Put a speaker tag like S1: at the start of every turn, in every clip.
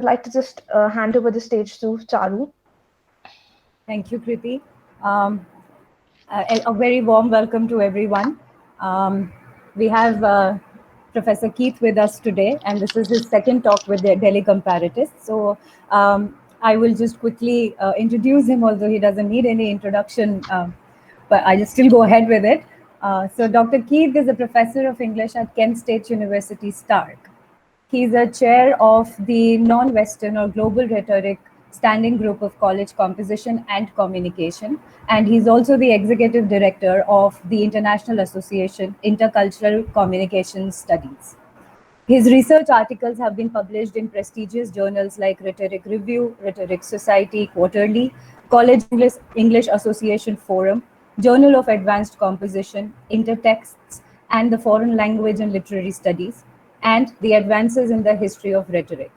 S1: I'd like to just hand over the stage to Charu.
S2: Thank you, Kriti. A very warm welcome to everyone. We have Professor Keith with us today, and this is his second talk with the Delhi Comparatists. So I will just quickly introduce him, although he doesn't need any introduction, but I just still go ahead with it. So Dr. Keith is a professor of English at Kent State University, Stark. He's a chair of the Non-Western or Global Rhetoric Standing Group of College Composition and Communication, and he's also the executive director of the International Association Intercultural Communication Studies. His research articles have been published in prestigious journals like Rhetoric Review, Rhetoric Society Quarterly, College English Association Forum, Journal of Advanced Composition, Intertexts, and the Foreign Language and Literary Studies, and the Advances in the History of Rhetoric.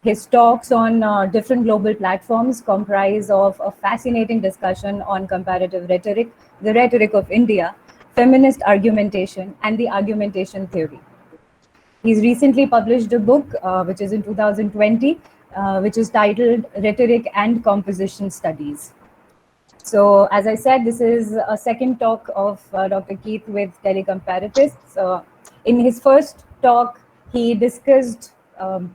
S2: His talks on different global platforms comprise of a fascinating discussion on comparative rhetoric, the rhetoric of India, feminist argumentation, and the argumentation theory. He's recently published a book, which is in 2020, which is titled Rhetoric and Composition Studies. So, as I said, this is a second talk of Dr. Keith with Delhi Comparatists. In his first talk, he discussed,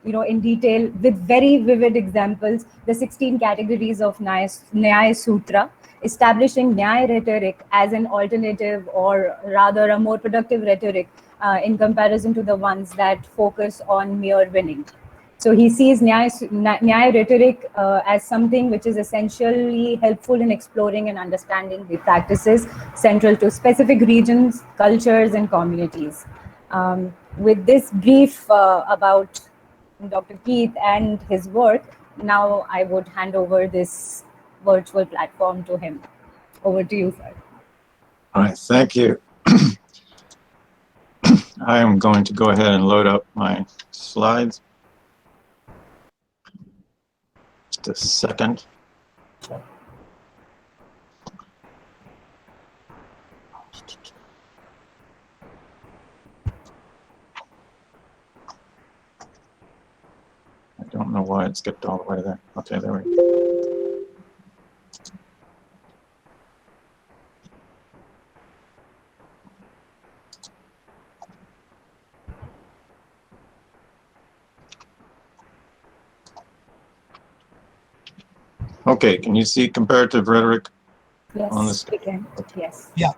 S2: in detail with very vivid examples, the 16 categories of Nyaya Sutra, establishing Nyaya rhetoric as an alternative or rather a more productive rhetoric in comparison to the ones that focus on mere winning. So he sees Nyaya rhetoric as something which is essentially helpful in exploring and understanding the practices central to specific regions, cultures, and communities. With this brief about Dr. Keith and his work, now I would hand over this virtual platform to him. Over to you, sir.
S3: All right, thank you. I am going to go ahead and load up my slides. Just a second. I don't know why it skipped all the way there. Okay, there we go. Okay, can you see comparative rhetoric?
S2: Yes,
S3: on this?
S2: we can. Yes.
S4: Yeah.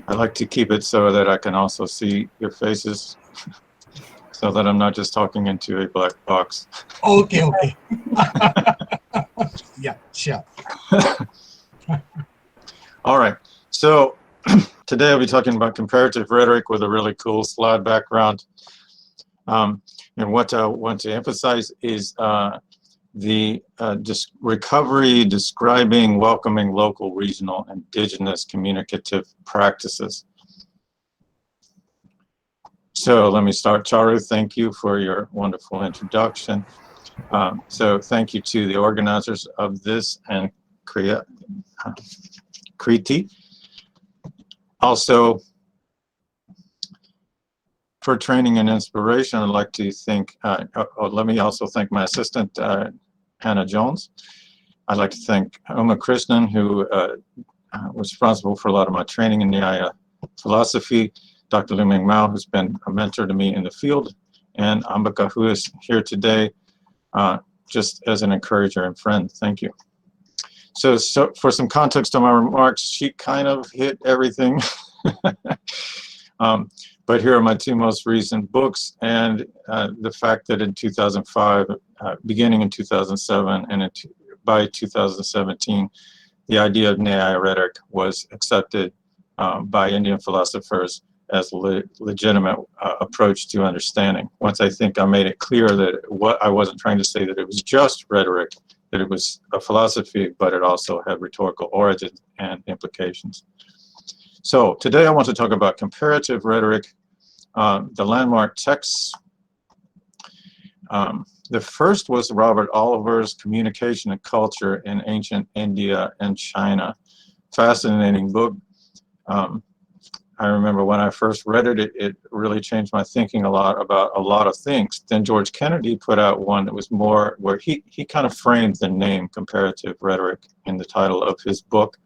S3: I like to keep it so that I can also see your faces, so that I'm not just talking into a black box.
S4: Okay, okay. Yeah, sure.
S3: All right, so today I'll be talking about comparative rhetoric with a really cool slide background. And what I want to emphasize is the recovery describing welcoming local, regional, indigenous communicative practices. So let me start. Charu, thank you for your wonderful introduction. So thank you to the organizers of this and Kriti. Also, for training and inspiration, I'd like to thank, let me also thank my assistant, Hannah Jones. I'd like to thank Uma Krishnan, who was responsible for a lot of my training in Nyaya philosophy, Dr. Lu Ming Mao, who's been a mentor to me in the field, and Ambika, who is here today, just as an encourager and friend. Thank you. So for some context on my remarks, she kind of hit everything. But here are my two most recent books, and the fact that in 2005, beginning in 2007, and by 2017, the idea of Nyaya rhetoric was accepted by Indian philosophers as a legitimate approach to understanding. Once I think I made it clear that what I wasn't trying to say that it was just rhetoric, that it was a philosophy, but it also had rhetorical origins and implications. So today I want to talk about comparative rhetoric, the landmark texts. The first was Robert Oliver's Communication and Culture in Ancient India and China. Fascinating book. I remember when I first read it, it really changed my thinking a lot about a lot of things. Then George Kennedy put out one that was more, where he kind of framed the name Comparative Rhetoric in the title of his book,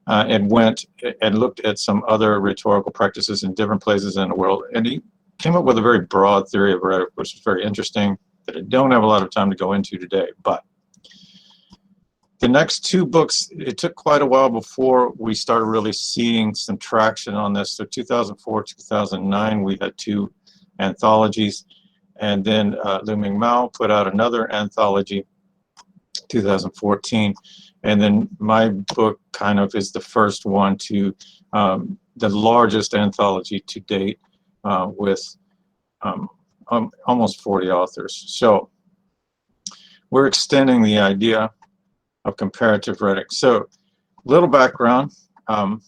S3: and went and looked at some other rhetorical practices in different places in the world, and he came up with a very broad theory of rhetoric, which is very interesting, that I don't have a lot of time to go into today. But the next two books, it took quite a while before we started really seeing some traction on this. So 2004, 2009, we had two anthologies, and then Lu Ming Mao put out another anthology, 2014, and then my book kind of is the first one to the largest anthology to date, with almost 40 authors. So we're extending the idea of comparative rhetoric. So, little background. I'm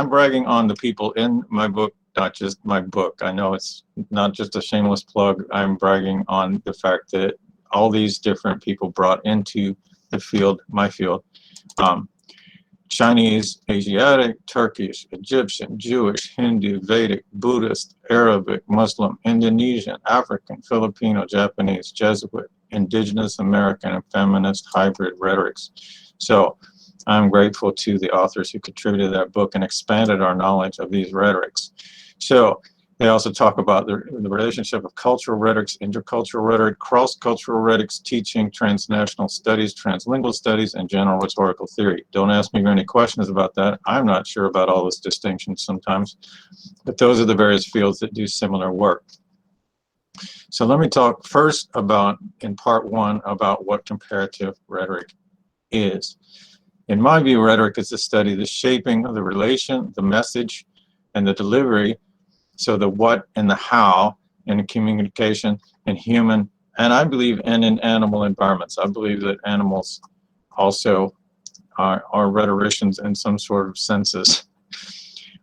S3: bragging on the people in my book, not just my book. I know it's not just a shameless plug. I'm bragging on the fact that all these different people brought into the field, my field, Chinese, Asiatic, Turkish, Egyptian, Jewish, Hindu, Vedic, Buddhist, Arabic, Muslim, Indonesian, African, Filipino, Japanese, Jesuit, Indigenous, American, and feminist hybrid rhetorics. So I'm grateful to the authors who contributed to that book and expanded our knowledge of these rhetorics. So they also talk about the relationship of cultural rhetorics, intercultural rhetoric, cross-cultural rhetorics, teaching, transnational studies, translingual studies, and general rhetorical theory. Don't ask me any questions about that. I'm not sure about all those distinctions sometimes, but those are the various fields that do similar work. So let me talk first about, in part one, about what comparative rhetoric is. In my view, rhetoric is the study, the shaping of the relation, the message, and the delivery. So the what and the how in communication in human, and I believe in animal environments. I believe that animals also are rhetoricians in some sort of senses.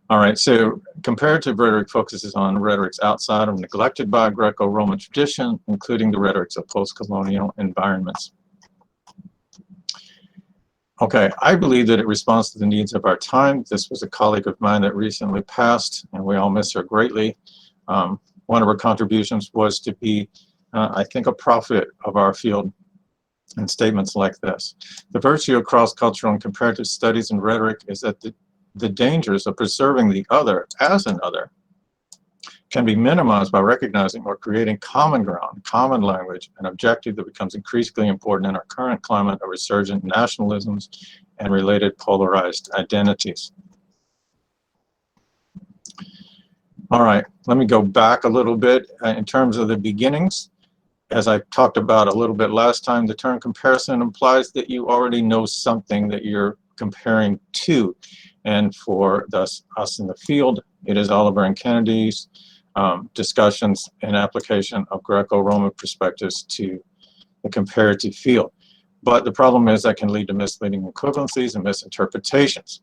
S3: All right, so comparative rhetoric focuses on rhetorics outside of neglected by Greco-Roman tradition, including the rhetorics of post-colonial environments. Okay, I believe that it responds to the needs of our time. This was a colleague of mine that recently passed, and we all miss her greatly. One of her contributions was to be, I think, a prophet of our field, and statements like this. The virtue of cross-cultural and comparative studies in rhetoric is that the dangers of preserving the other as an other can be minimized by recognizing or creating common ground, common language, an objective that becomes increasingly important in our current climate of resurgent nationalisms and related polarized identities. All right, let me go back a little bit in terms of the beginnings. As I talked about a little bit last time, the term comparison implies that you already know something that you're comparing to. And for us in the field, it is Oliver and Kennedy's discussions and application of Greco-Roman perspectives to the comparative field. But the problem is that can lead to misleading equivalencies and misinterpretations.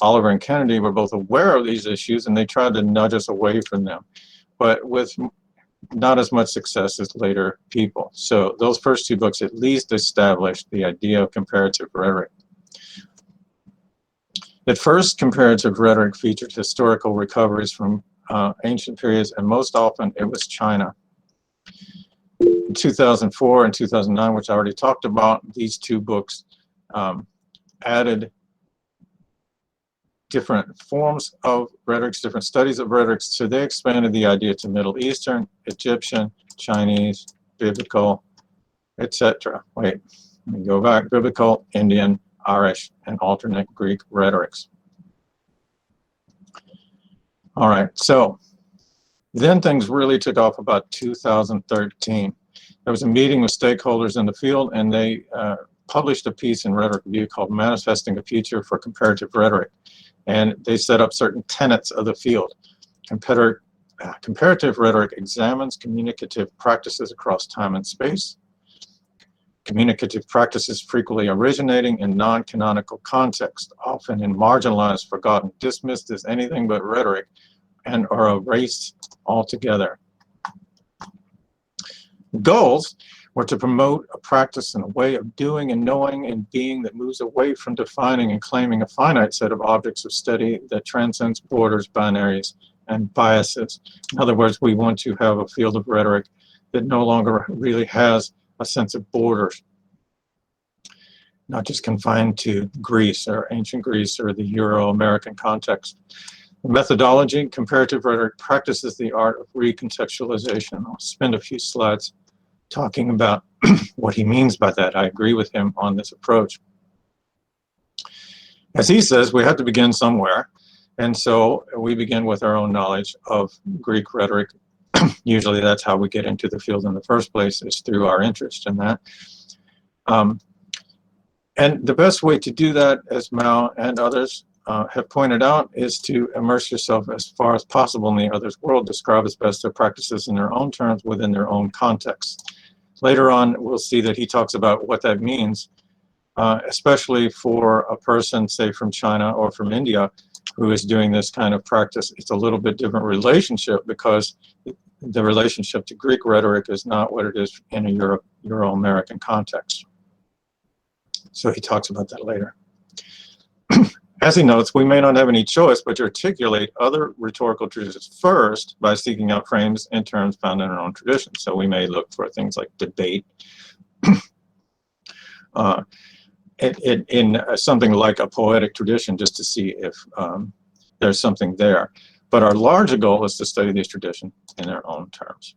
S3: Oliver and Kennedy were both aware of these issues, and they tried to nudge us away from them, but with not as much success as later people. So those first two books at least established the idea of comparative rhetoric. At first, comparative rhetoric featured historical recoveries from ancient periods, and most often it was China. In 2004 and 2009, which I already talked about, these two books added different forms of rhetorics, different studies of rhetorics, so they expanded the idea to Middle Eastern, Egyptian, Chinese, biblical, etc. Wait, let me go back. Biblical, Indian, Irish, and alternate Greek rhetorics. All right, so then things really took off about 2013. There was a meeting with stakeholders in the field, and they published a piece in Rhetoric Review called Manifesting a Future for Comparative Rhetoric. And they set up certain tenets of the field. Comparative rhetoric examines communicative practices across time and space. Communicative practices frequently originating in non-canonical context, often in marginalized, forgotten, dismissed as anything but rhetoric, and are erased altogether. Goals or to promote a practice and a way of doing and knowing and being that moves away from defining and claiming a finite set of objects of study that transcends borders, binaries, and biases. In other words, we want to have a field of rhetoric that no longer really has a sense of borders, not just confined to Greece or ancient Greece or the Euro-American context. The methodology, comparative rhetoric, practices the art of recontextualization. I'll spend a few slides talking about what he means by that. I agree with him on this approach. As he says, we have to begin somewhere, and so we begin with our own knowledge of Greek rhetoric. Usually that's how we get into the field in the first place, is through our interest in that. And the best way to do that, as Mao and others have pointed out, is to immerse yourself as far as possible in the other's world, describe as best their practices in their own terms within their own context. Later on, we'll see that he talks about what that means, especially for a person, say, from China or from India, who is doing this kind of practice. It's a little bit different relationship, because the relationship to Greek rhetoric is not what it is in a Euro-American context. So he talks about that later. As he notes, we may not have any choice but to articulate other rhetorical traditions first by seeking out frames and terms found in our own tradition. So we may look for things like debate in something like a poetic tradition, just to see if there's something there. But our larger goal is to study these traditions in their own terms.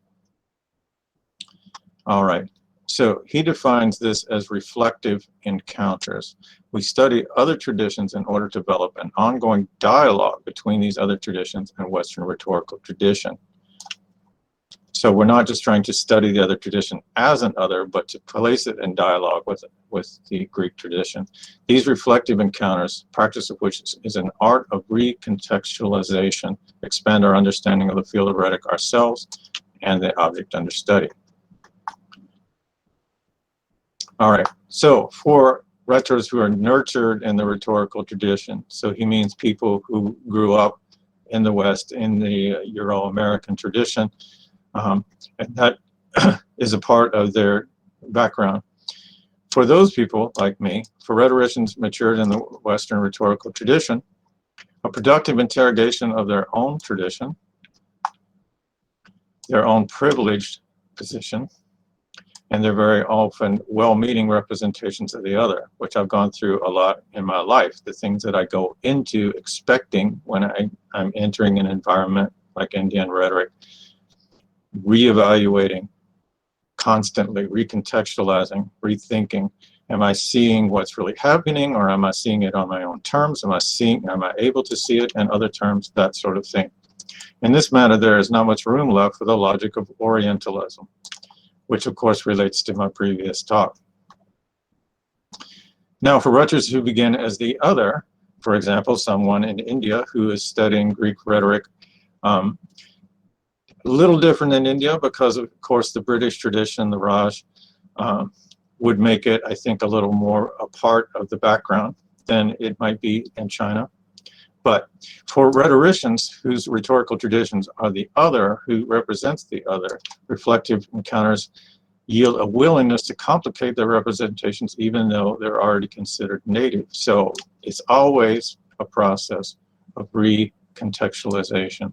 S3: All right. So he defines this as reflective encounters. We study other traditions in order to develop an ongoing dialogue between these other traditions and Western rhetorical tradition. So we're not just trying to study the other tradition as an other, but to place it in dialogue with the Greek tradition. These reflective encounters, practice of which is an art of recontextualization, expand our understanding of the field of rhetoric ourselves and the object under study. All right, so for rhetors who are nurtured in the rhetorical tradition, so he means people who grew up in the West in the Euro-American tradition, and that is a part of their background. For those people, like me, for rhetoricians matured in the Western rhetorical tradition, a productive interrogation of their own tradition, their own privileged position, and they're very often well-meaning representations of the other, which I've gone through a lot in my life, the things that I go into expecting when I'm entering an environment like Indian rhetoric, reevaluating, constantly recontextualizing, rethinking. Am I seeing what's really happening, or am I seeing it on my own terms? Am I able to see it in other terms? That sort of thing. In this matter, there is not much room left for the logic of Orientalism, which of course relates to my previous talk. Now, for rhetors who begin as the other, for example, someone in India who is studying Greek rhetoric, a little different in India because of course the British tradition, the Raj, would make it, I think, a little more a part of the background than it might be in China. But for rhetoricians whose rhetorical traditions are the other, who represents the other, reflective encounters yield a willingness to complicate their representations even though they're already considered native. So it's always a process of recontextualization.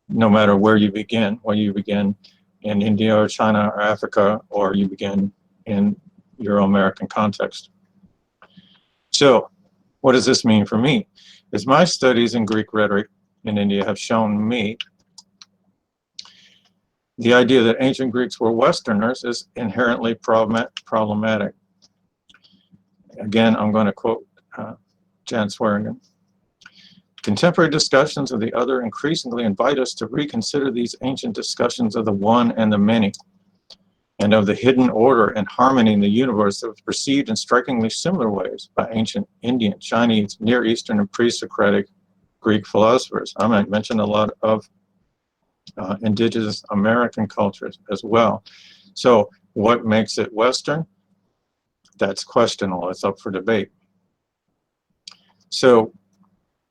S3: No matter where you begin, whether you begin in India or China or Africa, or you begin in Euro-American context. So what does this mean for me? Is my studies in Greek rhetoric in India have shown me the idea that ancient Greeks were Westerners is inherently problematic. Again, I'm going to quote Jan Swearingen. Contemporary discussions of the other increasingly invite us to reconsider these ancient discussions of the one and the many, and of the hidden order and harmony in the universe that was perceived in strikingly similar ways by ancient Indian, Chinese, Near Eastern, and pre-Socratic Greek philosophers. I might mention a lot of indigenous American cultures as well. So what makes it Western? That's questionable. It's up for debate. So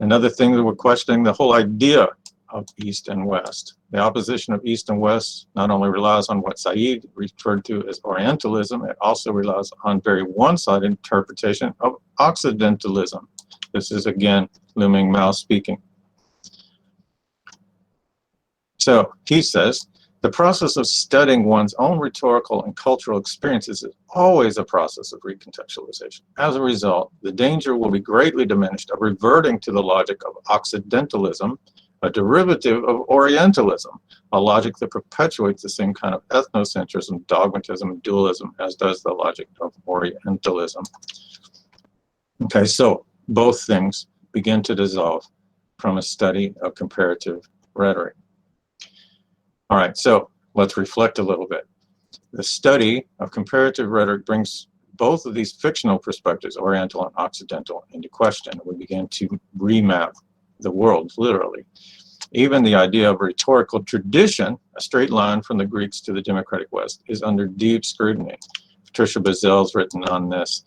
S3: another thing that we're questioning, the whole idea of East and West. The opposition of East and West not only relies on what Said referred to as Orientalism, it also relies on very one-sided interpretation of Occidentalism. This is again Lu Mingmao speaking. So he says, the process of studying one's own rhetorical and cultural experiences is always a process of recontextualization. As a result, the danger will be greatly diminished of reverting to the logic of Occidentalism, a derivative of Orientalism, a logic that perpetuates the same kind of ethnocentrism, dogmatism, and dualism as does the logic of Orientalism. Okay, so both things begin to dissolve from a study of comparative rhetoric. All right, so let's reflect a little bit. The study of comparative rhetoric brings both of these fictional perspectives, Oriental and Occidental, into question. We begin to remap the world, literally. Even the idea of rhetorical tradition, a straight line from the Greeks to the democratic West, is under deep scrutiny. Patricia Bazell's written on this.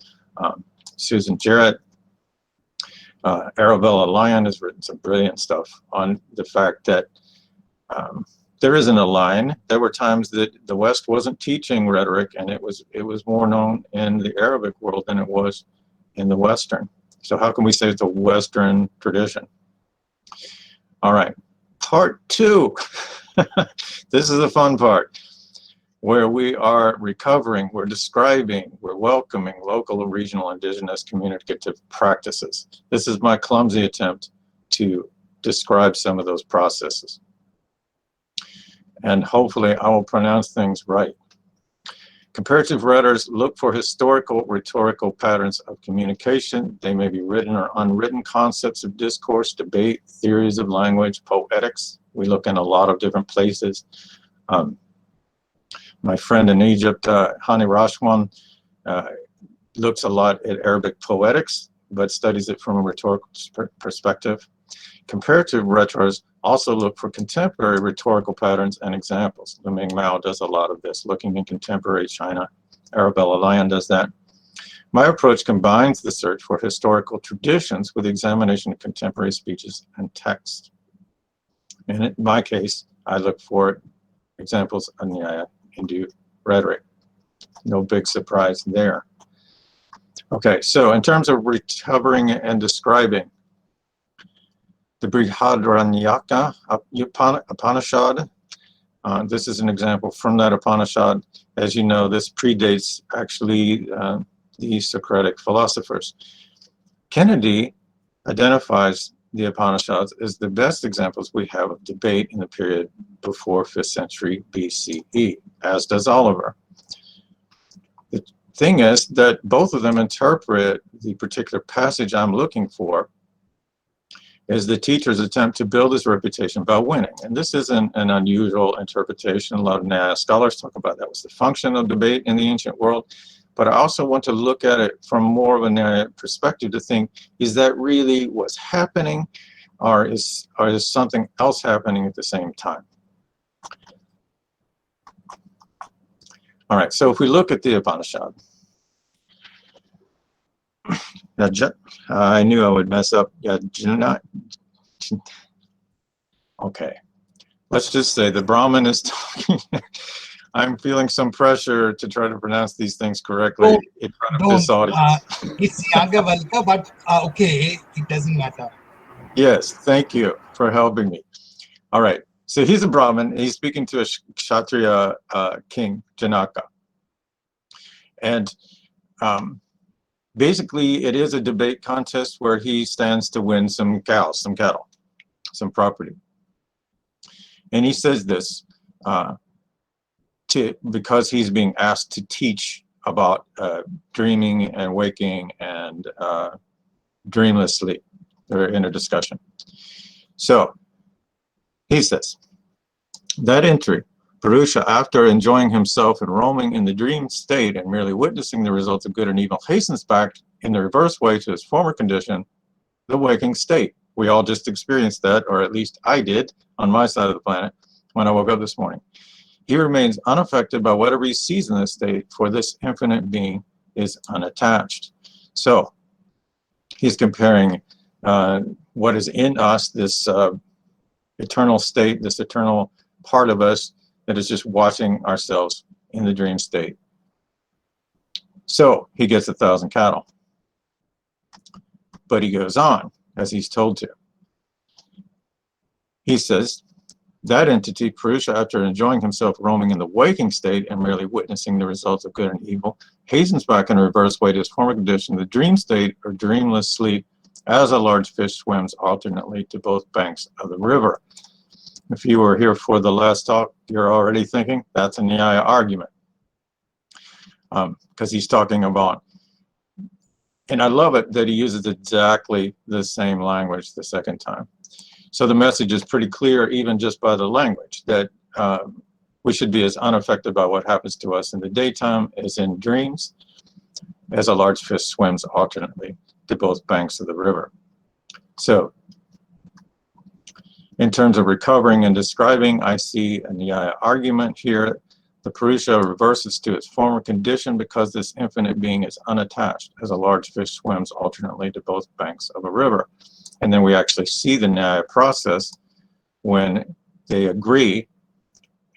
S3: Susan Jarrett, Arabella Lyon has written some brilliant stuff on the fact that there isn't a line. There were times that the West wasn't teaching rhetoric, and it was more known in the Arabic world than it was in the Western. So how can we say it's a Western tradition? All right, part two. This is the fun part, where we are recovering, we're describing, we're welcoming local and regional indigenous communicative practices. This is my clumsy attempt to describe some of those processes. And hopefully I will pronounce things right. Comparative writers look for historical rhetorical patterns of communication. They may be written or unwritten concepts of discourse, debate, theories of language, poetics. We look in a lot of different places. My friend in Egypt, Hani Rashwan, looks a lot at Arabic poetics, but studies it from a rhetorical perspective. Comparative rhetorics also look for contemporary rhetorical patterns and examples. Lu Mingmao does a lot of this, looking in contemporary China. Arabella Lyon does that. My approach combines the search for historical traditions with examination of contemporary speeches and texts. And in my case, I look for examples of Nyaya Hindu rhetoric. No big surprise there. Okay, so in terms of recovering and describing, the Brihadaranyaka Upanishad, this is an example from that Upanishad. As you know, this predates actually the Socratic philosophers. Kennedy identifies the Upanishads as the best examples we have of debate in the period before 5th century BCE, as does Oliver. The thing is that both of them interpret the particular passage I'm looking for is the teacher's attempt to build his reputation by winning. And this isn't an unusual interpretation. A lot of Nyaya scholars talk about that was the function of debate in the ancient world. But I also want to look at it from more of a Nyaya perspective to think, is that really what's happening, or is something else happening at the same time? All right, so if we look at the Upanishad, I knew I would mess up. Okay, let's just say the Brahmin is talking. I'm feeling some pressure to try to pronounce these things correctly in front of this audience.
S4: It's Yagyavalkya, but okay, it doesn't matter.
S3: Yes, thank you for helping me. All right, so he's a Brahmin. He's speaking to a Kshatriya king, Janaka. And basically, it is a debate contest where he stands to win some cows, some cattle, some property. And he says this because he's being asked to teach about dreaming and waking and dreamless sleep. They're in a discussion. So he says, that entry, Purusha, after enjoying himself and roaming in the dream state and merely witnessing the results of good and evil, hastens back in the reverse way to his former condition, the waking state. We all just experienced that, or at least I did on my side of the planet when I woke up this morning. He remains unaffected by whatever he sees in this state, for this infinite being is unattached. So he's comparing what is in us, this eternal state, this eternal part of us that is just watching ourselves in the dream state. So he gets 1,000 cattle. But he goes on, as he's told to. He says, that entity, Purusha, after enjoying himself roaming in the waking state and merely witnessing the results of good and evil, hastens back in a reverse way to his former condition, the dream state or dreamless sleep, as a large fish swims alternately to both banks of the river. If you were here for the last talk, you're already thinking that's a Nyaya argument. Because he's talking about, and I love it that he uses exactly the same language the second time. So the message is pretty clear, even just by the language, that we should be as unaffected by what happens to us in the daytime as in dreams, as a large fish swims alternately to both banks of the river. So in terms of recovering and describing, I see a Nyaya argument here. The Purusha reverses to its former condition because this infinite being is unattached, as a large fish swims alternately to both banks of a river. And then we actually see the Nyaya process when they agree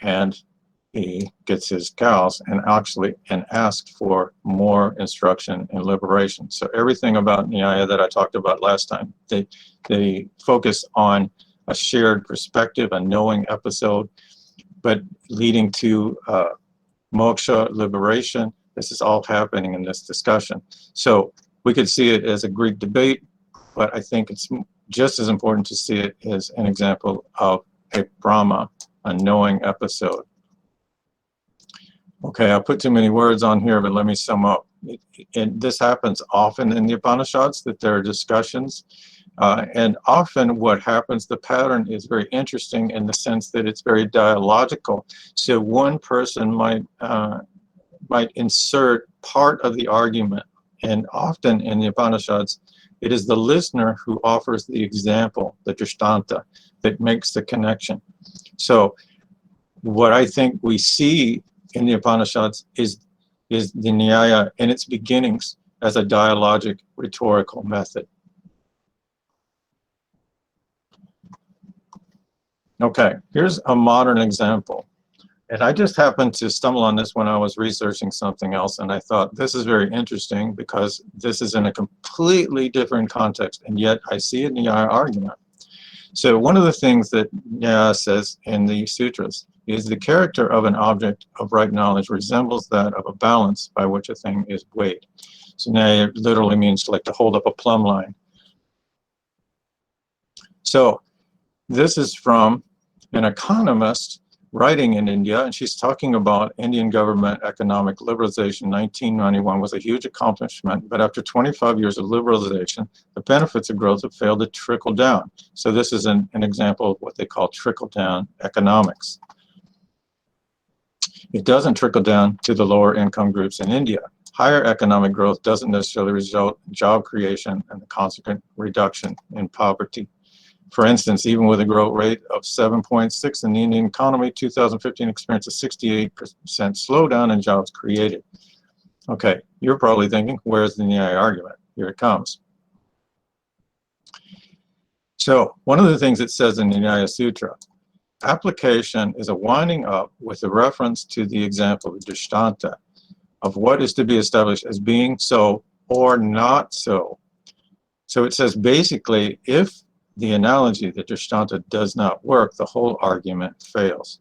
S3: and he gets his cows and asks for more instruction and liberation. So everything about Nyaya that I talked about last time, they focus on a shared perspective, a knowing episode, but leading to moksha, liberation. This is all happening in this discussion. So we could see it as a Greek debate, but I think it's just as important to see it as an example of a Brahma, a knowing episode. Okay, I put too many words on here, but let me sum up. And this happens often in the Upanishads, that there are discussions. And often what happens, the pattern is very interesting in the sense that it's very dialogical. So one person might insert part of the argument, and often in the Upanishads, it is the listener who offers the example, the drishtanta, that makes the connection. So what I think we see in the Upanishads is the Nyaya in its beginnings as a dialogic rhetorical method. Okay, here's a modern example. And I just happened to stumble on this when I was researching something else, and I thought this is very interesting because this is in a completely different context, and yet I see it in the Nyaya argument. So one of the things that Nyaya says in the sutras is the character of an object of right knowledge resembles that of a balance by which a thing is weighed. So Nyaya literally means like to hold up a plumb line. So this is from an economist writing in India, and she's talking about Indian government economic liberalization. 1991 was a huge accomplishment, but after 25 years of liberalization, the benefits of growth have failed to trickle down. So this is an example of what they call trickle-down economics. It doesn't trickle down to the lower income groups in India. Higher economic growth doesn't necessarily result in job creation and the consequent reduction in poverty. For instance, even with a growth rate of 7.6 in the Indian economy, 2015 experienced a 68% slowdown in jobs created. Okay, you're probably thinking, where's the Nyaya argument? Here it comes. So one of the things it says in the Nyaya Sutra, application is a winding up with a reference to the example of drishtanta, of what is to be established as being so or not so. So it says basically, if the analogy, the drishtanta, does not work, the whole argument fails.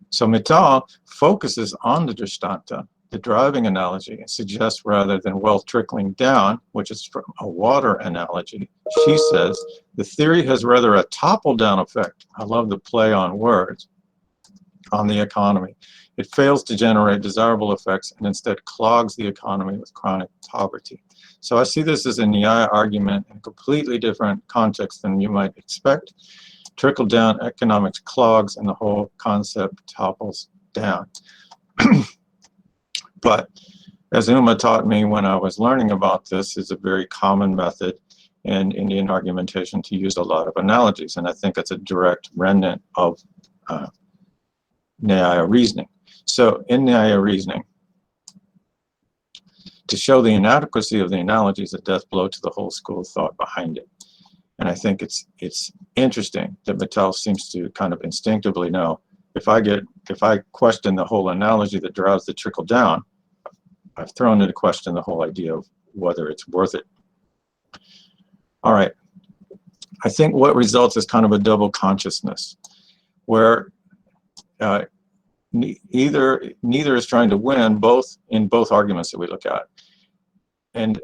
S3: So Mittal focuses on the drishtanta, the driving analogy, and suggests rather than wealth trickling down, which is from a water analogy, she says the theory has rather a topple-down effect. I love the play on words on the economy. It fails to generate desirable effects and instead clogs the economy with chronic poverty. So I see this as a Nyaya argument in a completely different context than you might expect. Trickle-down economics clogs and the whole concept topples down. But as Uma taught me when I was learning about this, is a very common method in Indian argumentation to use a lot of analogies. And I think it's a direct remnant of Nyaya reasoning. So in Nyaya reasoning, to show the inadequacy of the analogies, a death blow to the whole school of thought behind it. And I think it's interesting that Vattel seems to kind of instinctively know, if I question the whole analogy that drives the trickle down, I've thrown into question the whole idea of whether it's worth it. All right. I think what results is kind of a double consciousness, where neither is trying to win in both arguments that we look at. And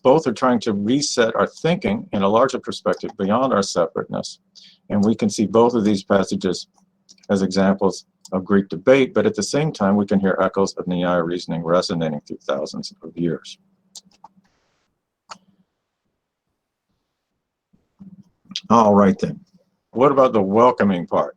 S3: both are trying to reset our thinking in a larger perspective beyond our separateness. And we can see both of these passages as examples of Greek debate, but at the same time, we can hear echoes of Nyaya reasoning resonating through thousands of years. All right then. What about the welcoming part?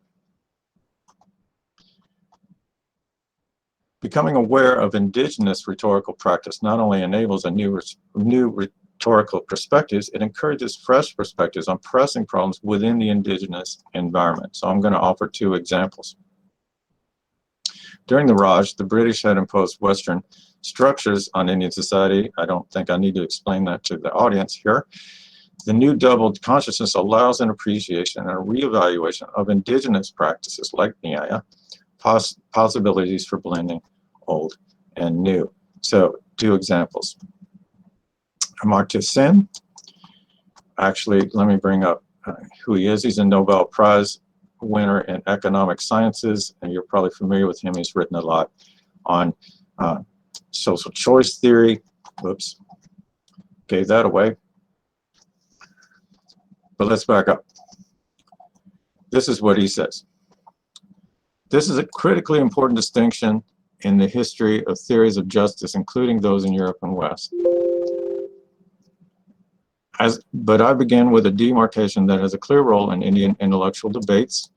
S3: Becoming aware of indigenous rhetorical practice not only enables a new rhetorical perspectives, it encourages fresh perspectives on pressing problems within the indigenous environment. So I'm going to offer two examples. During the Raj, the British had imposed Western structures on Indian society. I don't think I need to explain that to the audience here. The new doubled consciousness allows an appreciation and a reevaluation of indigenous practices like Nyaya, possibilities for blending old and new. So, two examples. Amartya Sen, actually, let me bring up who he is. He's a Nobel Prize winner in economic sciences, and you're probably familiar with him. He's written a lot on social choice theory. Whoops, gave that away. But let's back up. This is what he says. This is a critically important distinction in the history of theories of justice, including those in Europe and West. But I begin with a demarcation that has a clear role in Indian intellectual debates,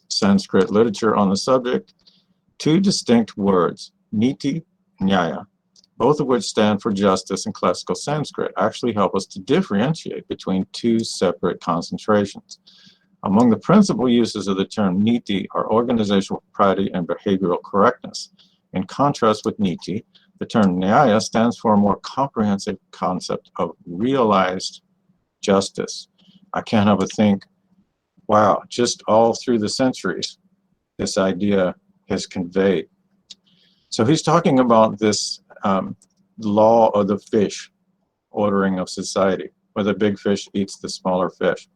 S3: Sanskrit literature on the subject, two distinct words, niti, nyaya, both of which stand for justice in classical Sanskrit, actually help us to differentiate between two separate concentrations. Among the principal uses of the term niti are organizational propriety and behavioral correctness. In contrast with niti, the term nyaya stands for a more comprehensive concept of realized justice. I can't help but think, wow, just all through the centuries, this idea has conveyed. So he's talking about this law of the fish ordering of society, where the big fish eats the smaller fish.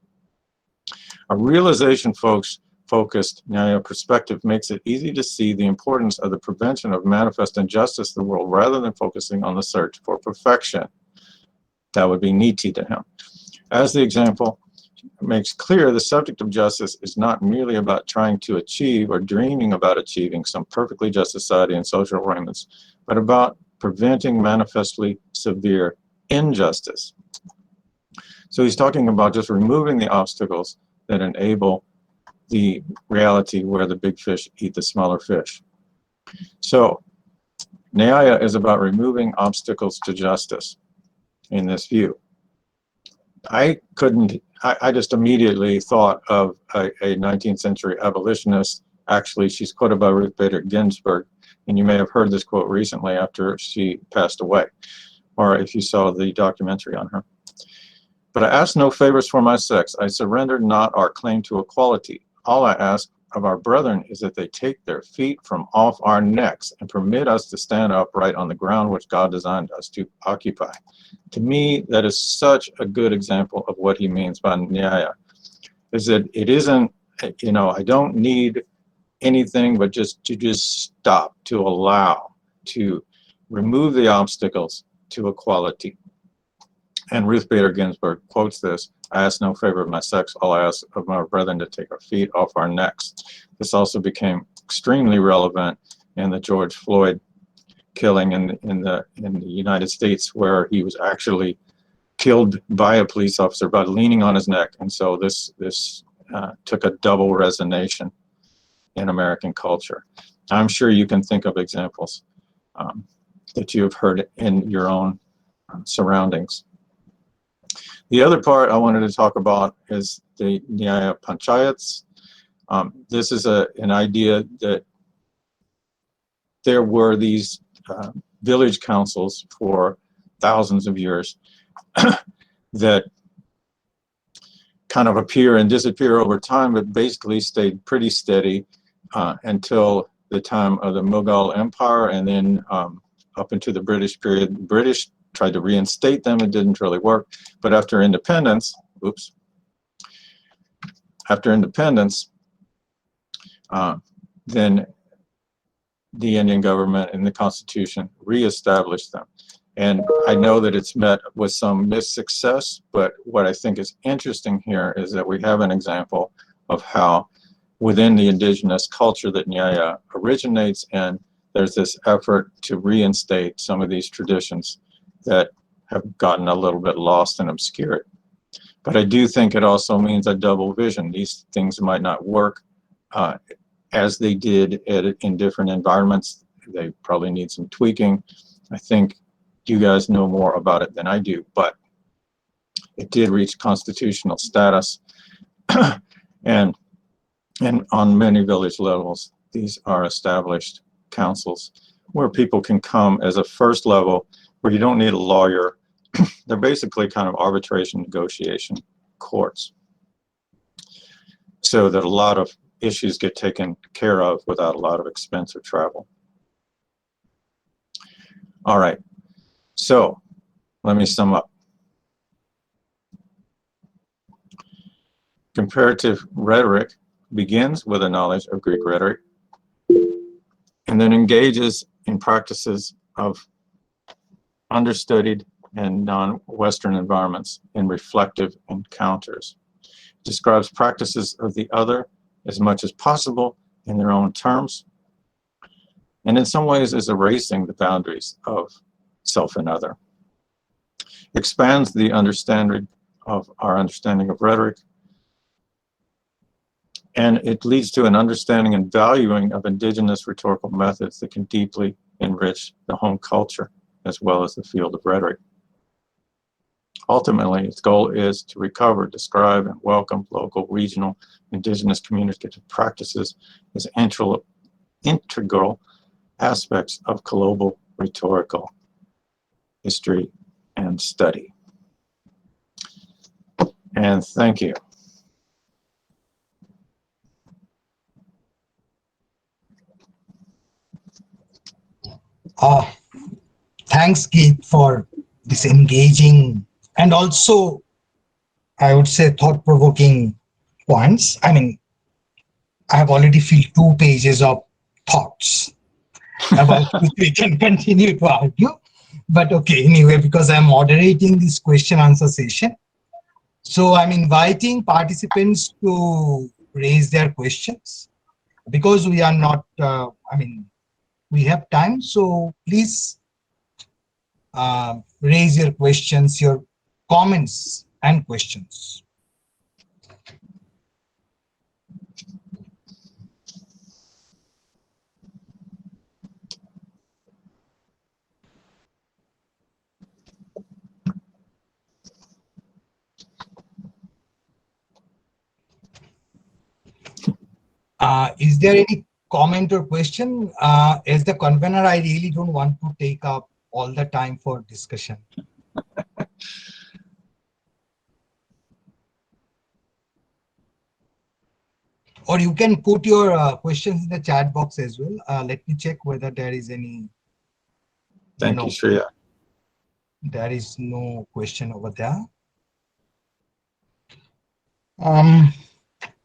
S3: A realization focused Nyaya perspective makes it easy to see the importance of the prevention of manifest injustice in the world rather than focusing on the search for perfection. That would be niti to him. As the example makes clear, the subject of justice is not merely about trying to achieve or dreaming about achieving some perfectly just society and social arrangements, but about preventing manifestly severe injustice. So he's talking about just removing the obstacles that enable the reality where the big fish eat the smaller fish. So Nyaya is about removing obstacles to justice in this view. I just immediately thought of a 19th century abolitionist. Actually, she's quoted by Ruth Bader Ginsburg, and you may have heard this quote recently after she passed away, or if you saw the documentary on her. But I ask no favors for my sex. I surrender not our claim to equality. All I ask of our brethren is that they take their feet from off our necks and permit us to stand upright on the ground which God designed us to occupy. To me, that is such a good example of what he means by Nyaya, is that it isn't, I don't need anything but just to stop, to allow, to remove the obstacles to equality. And Ruth Bader Ginsburg quotes this, I ask no favor of my sex, all I ask of my brethren to take our feet off our necks. This also became extremely relevant in the George Floyd killing in the United States, where he was actually killed by a police officer by leaning on his neck. And so this took a double resonation in American culture. I'm sure you can think of examples that you have heard in your own surroundings. The other part I wanted to talk about is the Nyaya Panchayats. This is an idea that there were these village councils for thousands of years that kind of appear and disappear over time, but basically stayed pretty steady until the time of the Mughal Empire, and then up into the British period. The British tried to reinstate them. It didn't really work. But after independence, then the Indian government and the Constitution reestablished them. And I know that it's met with some mixed success, but what I think is interesting here is that we have an example of how within the indigenous culture that Nyaya originates in, there's this effort to reinstate some of these traditions that have gotten a little bit lost and obscured. But I do think it also means a double vision. These things might not work as they did in different environments. They probably need some tweaking. I think you guys know more about it than I do, but it did reach constitutional status. and on many village levels, these are established councils where people can come as a first level where you don't need a lawyer. They're basically kind of arbitration negotiation courts, so that a lot of issues get taken care of without a lot of expense or travel. All right, so let me sum up. Comparative rhetoric begins with a knowledge of Greek rhetoric and then engages in practices of understudied and non-Western environments in reflective encounters. It describes practices of the other as much as possible in their own terms, and in some ways is erasing the boundaries of self and other. Expands the understanding of our understanding of rhetoric, and it leads to an understanding and valuing of indigenous rhetorical methods that can deeply enrich the home culture as well as the field of rhetoric. Ultimately, its goal is to recover, describe, and welcome local, regional, indigenous communicative practices as integral aspects of global rhetorical history and study. And thank you.
S4: Thanks, Keith, for this engaging and also, I would say, thought-provoking points. I mean, I have already filled 2 pages of thoughts about which we can continue to argue. But okay, anyway, because I'm moderating this question answer session, so I'm inviting participants to raise their questions because we are not, we have time. So please raise your questions, your comments and questions. Is there any comment or question? As the convener, I really don't want to take up all the time for discussion. Or you can put your questions in the chat box as well. Let me check whether there is any.
S3: Thank you, Shreya.
S4: There is no question over there.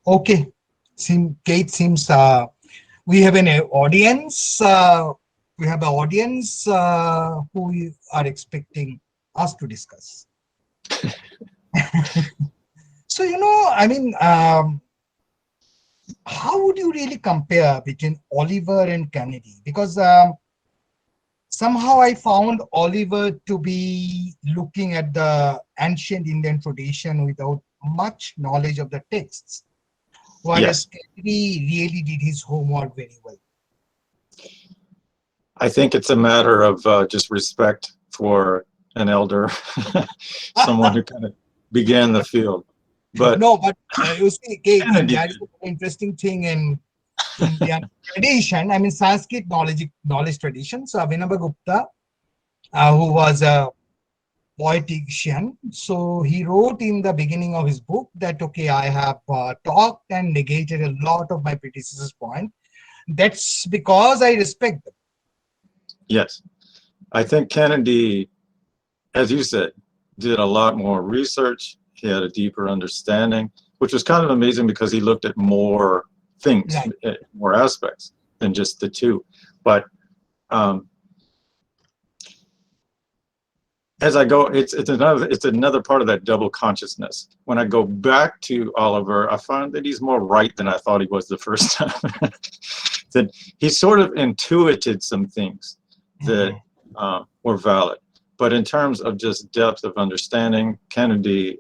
S4: Okay. Kate seems we have an audience. We have an audience who are expecting us to discuss. So, I mean, how would you really compare between Oliver and Kennedy? Because somehow I found Oliver to be looking at the ancient Indian tradition without much knowledge of the texts, whereas Kennedy really did his homework very well.
S3: I think it's a matter of just respect for an elder, someone who kind of began the field. But
S4: no, but you see, Kate, that is an interesting thing in Indian tradition. I mean, Sanskrit knowledge tradition. So Abhinava Gupta, who was a poetician. So he wrote in the beginning of his book that, okay, I have talked and negated a lot of my predecessors' point. That's because I respect them.
S3: Yes. I think Kennedy, as you said, did a lot more research. He had a deeper understanding, which was kind of amazing because he looked at more things,
S4: Right.
S3: more aspects than just the two. But as I go, it's another part of that double consciousness. When I go back to Oliver, I find that he's more right than I thought he was the first time. That he sort of intuited some things that were valid. But in terms of just depth of understanding, Kennedy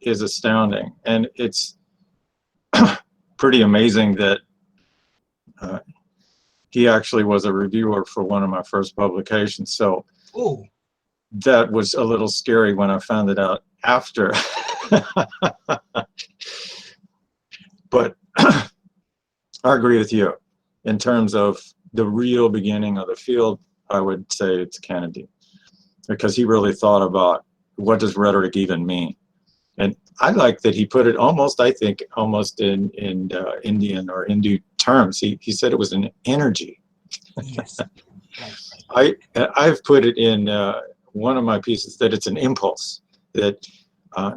S3: is astounding. And it's pretty amazing that he actually was a reviewer for one of my first publications. So
S4: Oh,
S3: that was a little scary when I found it out after. But I agree with you. In terms of the real beginning of the field, I would say it's Kennedy, because he really thought about what does rhetoric even mean. And I like that he put it almost, I think, almost in Indian or Hindu terms. He said it was an energy.
S4: yes. Right.
S3: I've put it in one of my pieces that it's an impulse, that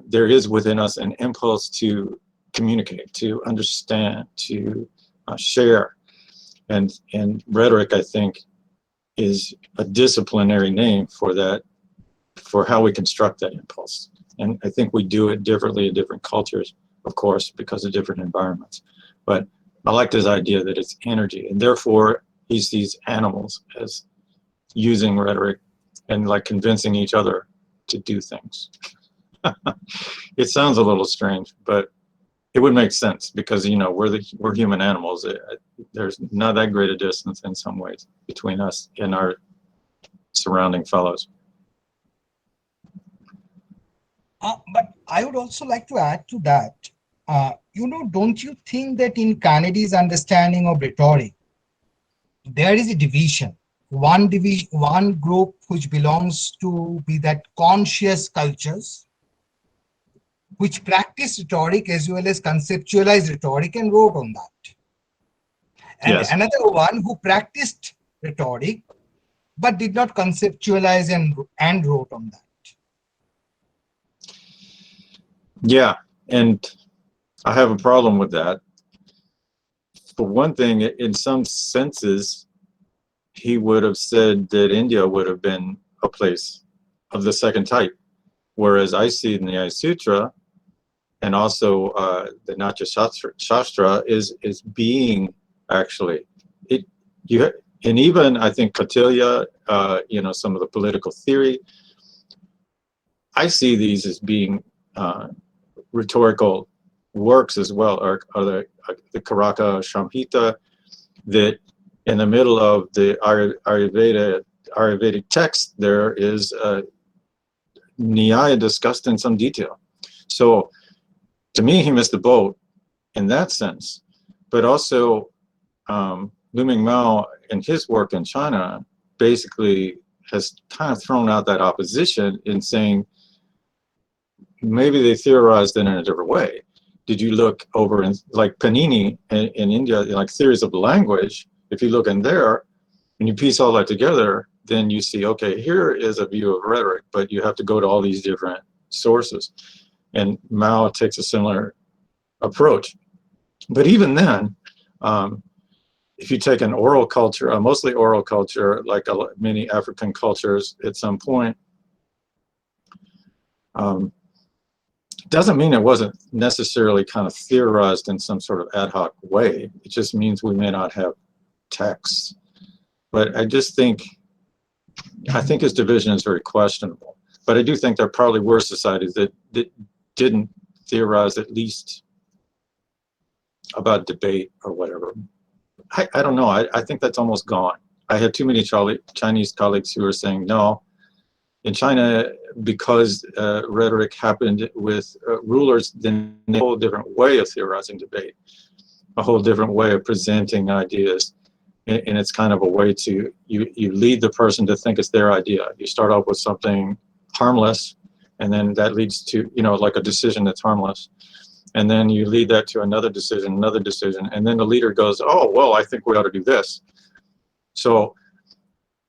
S3: there is within us an impulse to communicate, to understand, to share. And rhetoric, I think, is a disciplinary name for that, for how we construct that impulse. And I think we do it differently in different cultures, of course, because of different environments. But I like this idea that it's energy, and therefore he sees animals as using rhetoric and like convincing each other to do things. It sounds a little strange, but it would make sense because, you know, we're human animals. There's not that great a distance in some ways between us and our surrounding fellows.
S4: But I would also like to add to that, don't you think that in Kennedy's understanding of rhetoric, there is a division, one group which belongs to be that conscious cultures, which practice rhetoric as well as conceptualize rhetoric and wrote on that. And
S3: Yes.
S4: another one who practiced rhetoric, but did not conceptualize and wrote on that.
S3: Yeah, and I have a problem with that. For one thing, in some senses, he would have said that India would have been a place of the second type, whereas I see it in the Nyaya Sutra, and also the Natya Shastra is being actually and even I think Kautilya, some of the political theory, I see these as being rhetorical works as well, or the Karaka Samhita, that in the middle of the Ayurvedic text there is Nyaya discussed in some detail. So to me, he missed the boat in that sense. But also, Lu Mingmao in his work in China basically has kind of thrown out that opposition in saying maybe they theorized it in a different way. Did you look over in like Panini in India, like theories of the language? If you look in there and you piece all that together, then you see, okay, here is a view of rhetoric, but you have to go to all these different sources. And Mao takes a similar approach. But even then, if you take an oral culture, a mostly oral culture, like many African cultures at some point, doesn't mean it wasn't necessarily kind of theorized in some sort of ad hoc way. It just means we may not have texts. But I think his division is very questionable. But I do think there probably were societies that didn't theorize at least about debate or whatever. I don't know. I think that's almost gone. I had too many Chinese colleagues who were saying, no, in China, because rhetoric happened with rulers, then a whole different way of theorizing debate, a whole different way of presenting ideas. And it's kind of a way to, you lead the person to think it's their idea. You start off with something harmless, and then that leads to, like a decision that's harmless. And then you lead that to another decision, and then the leader goes, oh, well, I think we ought to do this. So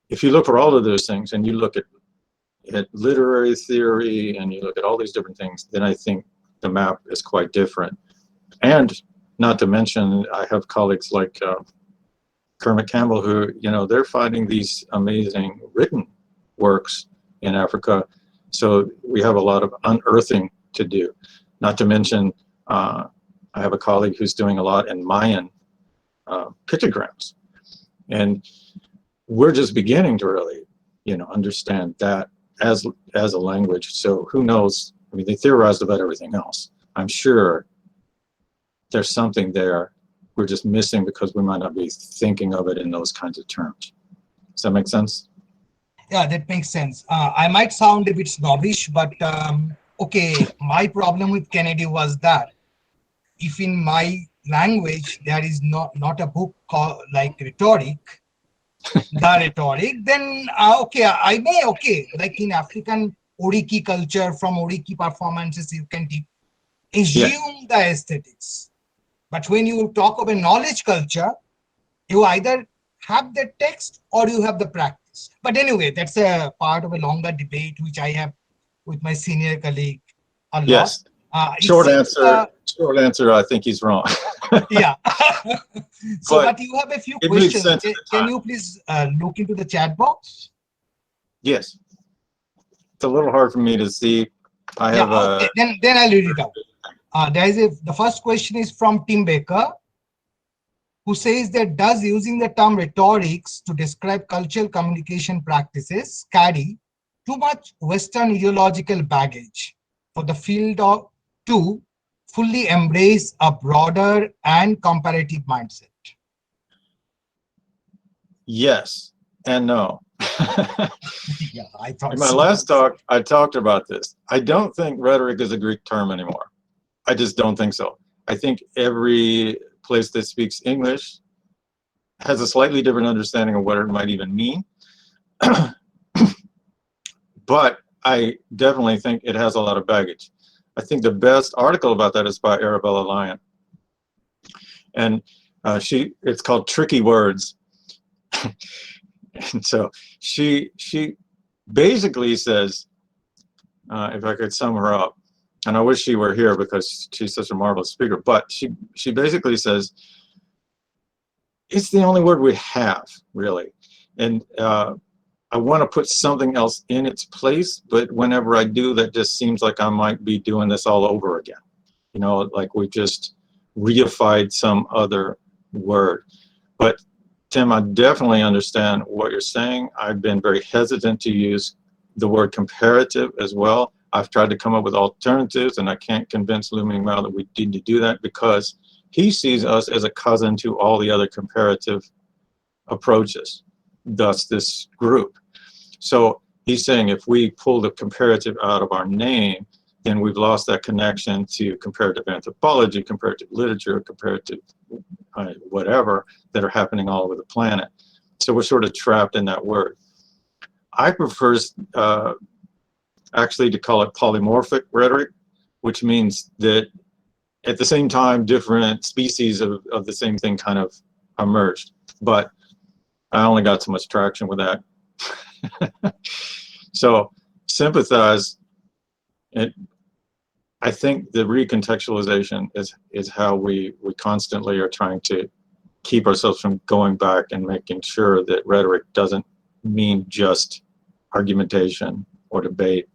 S3: if you look for all of those things, and you look at literary theory, and you look at all these different things, then I think the map is quite different. And not to mention, I have colleagues like Kermit Campbell, who, they're finding these amazing written works in Africa. So we have a lot of unearthing to do. Not to mention, I have a colleague who's doing a lot in Mayan pictograms. And we're just beginning to really, understand that as a language. So who knows? I mean, they theorized about everything else. I'm sure there's something there we're just missing because we might not be thinking of it in those kinds of terms. Does that make sense?
S4: Yeah, that makes sense. I might sound a bit snobbish, but okay, my problem with Kennedy was that if in my language there is not a book called like Rhetoric, the Rhetoric, then okay, I may, like in African Oriki culture, from Oriki performances, you can assume the aesthetics. But when you talk of a knowledge culture, you either have the text or you have the practice. But anyway, that's a part of a longer debate which I have with my senior colleague a lot.
S3: Yes. Short answer, I think he's wrong.
S4: Yeah. But you have a few questions. Can you please look into the chat box?
S3: Yes. It's a little hard for me to see. I have
S4: okay. Then I'll read it out. The first question is from Tim Baker, who says that does using the term rhetorics to describe cultural communication practices carry too much Western ideological baggage for the field to fully embrace a broader and comparative mindset?
S3: Yes and no.
S4: Yeah, I thought
S3: in my
S4: so.
S3: last talk, I talked about this. I don't think rhetoric is a Greek term anymore. I just don't think so. I think every place that speaks English has a slightly different understanding of what it might even mean. But I definitely think it has a lot of baggage. I think the best article about that is by Arabella Lyon. And it's called Tricky Words. And so she basically says, if I could sum her up, and I wish she were here because she's such a marvelous speaker, but she basically says, it's the only word we have, really. And I want to put something else in its place, but whenever I do, that just seems like I might be doing this all over again. Like we just reified some other word. But Tim, I definitely understand what you're saying. I've been very hesitant to use the word comparative as well. I've tried to come up with alternatives, and I can't convince Lu Mingmao that we need to do that because he sees us as a cousin to all the other comparative approaches, thus this group. So he's saying if we pull the comparative out of our name, then we've lost that connection to comparative anthropology, comparative literature, comparative whatever that are happening all over the planet. So we're sort of trapped in that word. I prefer actually to call it polymorphic rhetoric, which means that at the same time, different species of the same thing kind of emerged. But I only got so much traction with that. So sympathize. I think the recontextualization is how we constantly are trying to keep ourselves from going back and making sure that rhetoric doesn't mean just argumentation or debate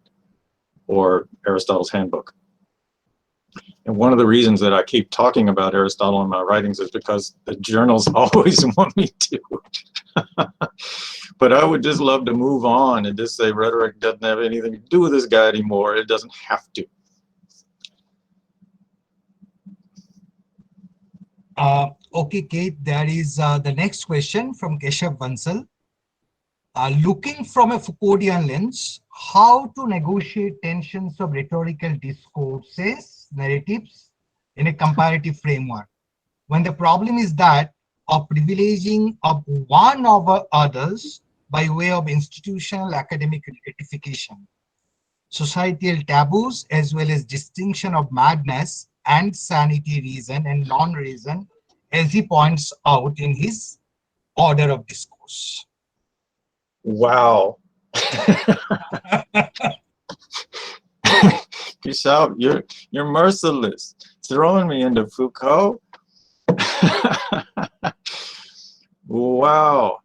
S3: or Aristotle's handbook. And one of the reasons that I keep talking about Aristotle in my writings is because the journals always want me to. But I would just love to move on and just say rhetoric doesn't have anything to do with this guy anymore. It doesn't have to.
S4: Okay, Kate, there is the next question from Keshav Bansal. Looking from a Foucauldian lens, how to negotiate tensions of rhetorical discourses, narratives in a comparative framework, when the problem is that of privileging of one over others by way of institutional academic ratification. societal taboos, as well as distinction of madness and sanity, reason and non-reason, as he points out in his order of discourse.
S3: Wow. Bishop, you're merciless. Throwing me into Foucault? Wow.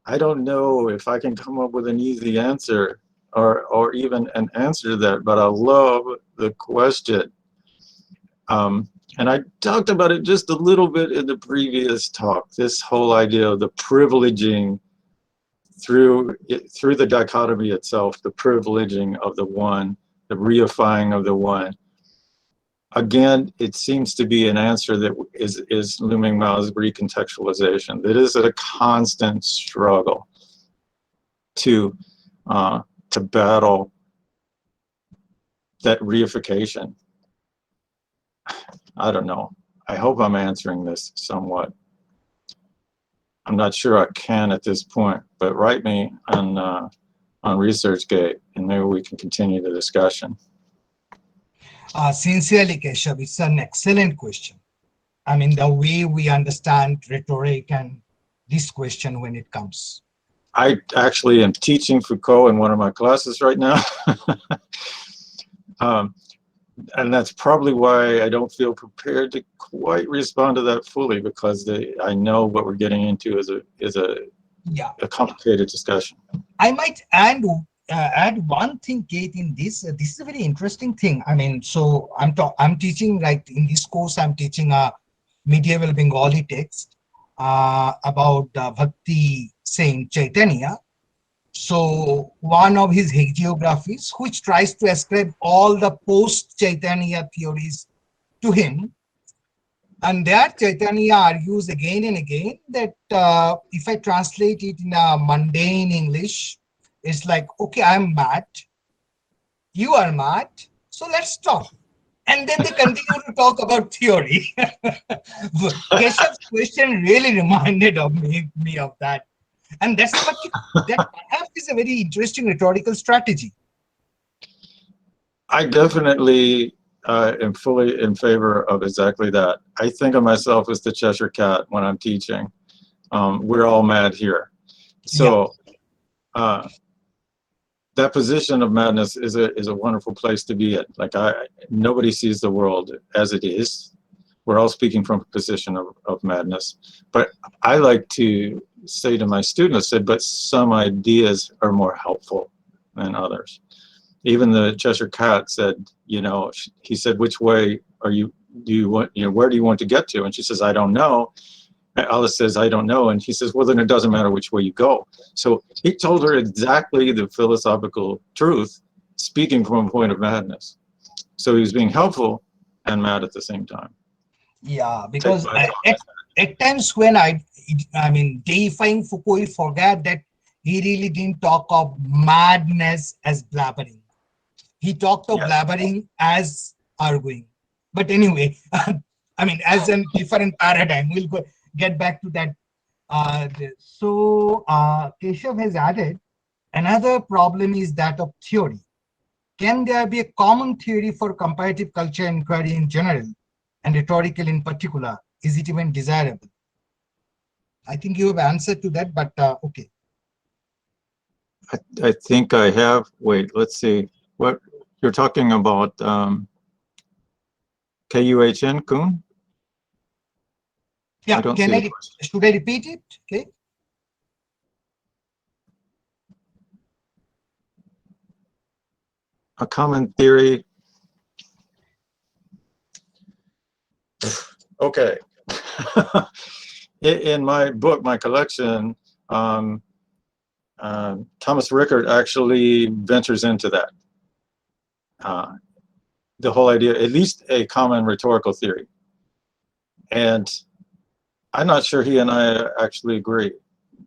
S3: I don't know if I can come up with an easy answer or even an answer to that, but I love the question. And I talked about it just a little bit in the previous talk, this whole idea of the privileging through the dichotomy itself, the privileging of the one, the reifying of the one. Again, it seems to be an answer that is Lu Mingmao's recontextualization. That is a constant struggle to battle that reification. I don't know. I hope I'm answering this somewhat. I'm not sure I can at this point, but write me on ResearchGate, and maybe we can continue the discussion.
S4: Sincerely, Keshav, it's an excellent question. I mean, the way we understand rhetoric and this question when it comes.
S3: I actually am teaching Foucault in one of my classes right now. And that's probably why I don't feel prepared to quite respond to that fully, because I know what we're getting into is a complicated discussion.
S4: I might add one thing, Kate, in this. This is a very interesting thing. I mean, so I'm teaching, like in this course, I'm teaching a medieval Bengali text about Bhakti saint Chaitanya. So one of his hagiographies, which tries to ascribe all the post-Chaitanya theories to him. And there Chaitanya argues again and again that if I translate it in a mundane English, it's like, okay, I'm mad, you are mad, so let's stop. And then they continue to talk about theory. Keshav's question really reminded me of that. And that perhaps is a very interesting rhetorical strategy.
S3: I definitely am fully in favor of exactly that. I think of myself as the Cheshire Cat when I'm teaching. We're all mad here. So that position of madness is a wonderful place to be in. Like nobody sees the world as it is. We're all speaking from a position of madness. But I like to say to my students, but some ideas are more helpful than others. Even the Cheshire Cat said, he said, which way where do you want to get to? And she says, I don't know. And Alice says, I don't know. And he says, well, then it doesn't matter which way you go. So he told her exactly the philosophical truth, speaking from a point of madness. So he was being helpful and mad at the same time.
S4: Yeah, because at times when I mean, deifying Foucault, we forget that he really didn't talk of madness as blabbering. He talked of blabbering as arguing. But anyway, I mean, as a different paradigm, we'll get back to that. So Keshav has added, another problem is that of theory. Can there be a common theory for comparative culture inquiry in general, and rhetorical in particular? Is it even desirable? I think you have answered to that, but okay.
S3: I think I have. Wait, let's see. What you're talking about? KUHN, Kuhn?
S4: Yeah, should I repeat it? Okay.
S3: A common theory. Okay. In my book, my collection, Thomas Rickert actually ventures into that. The whole idea, at least a common rhetorical theory. And I'm not sure he and I actually agree,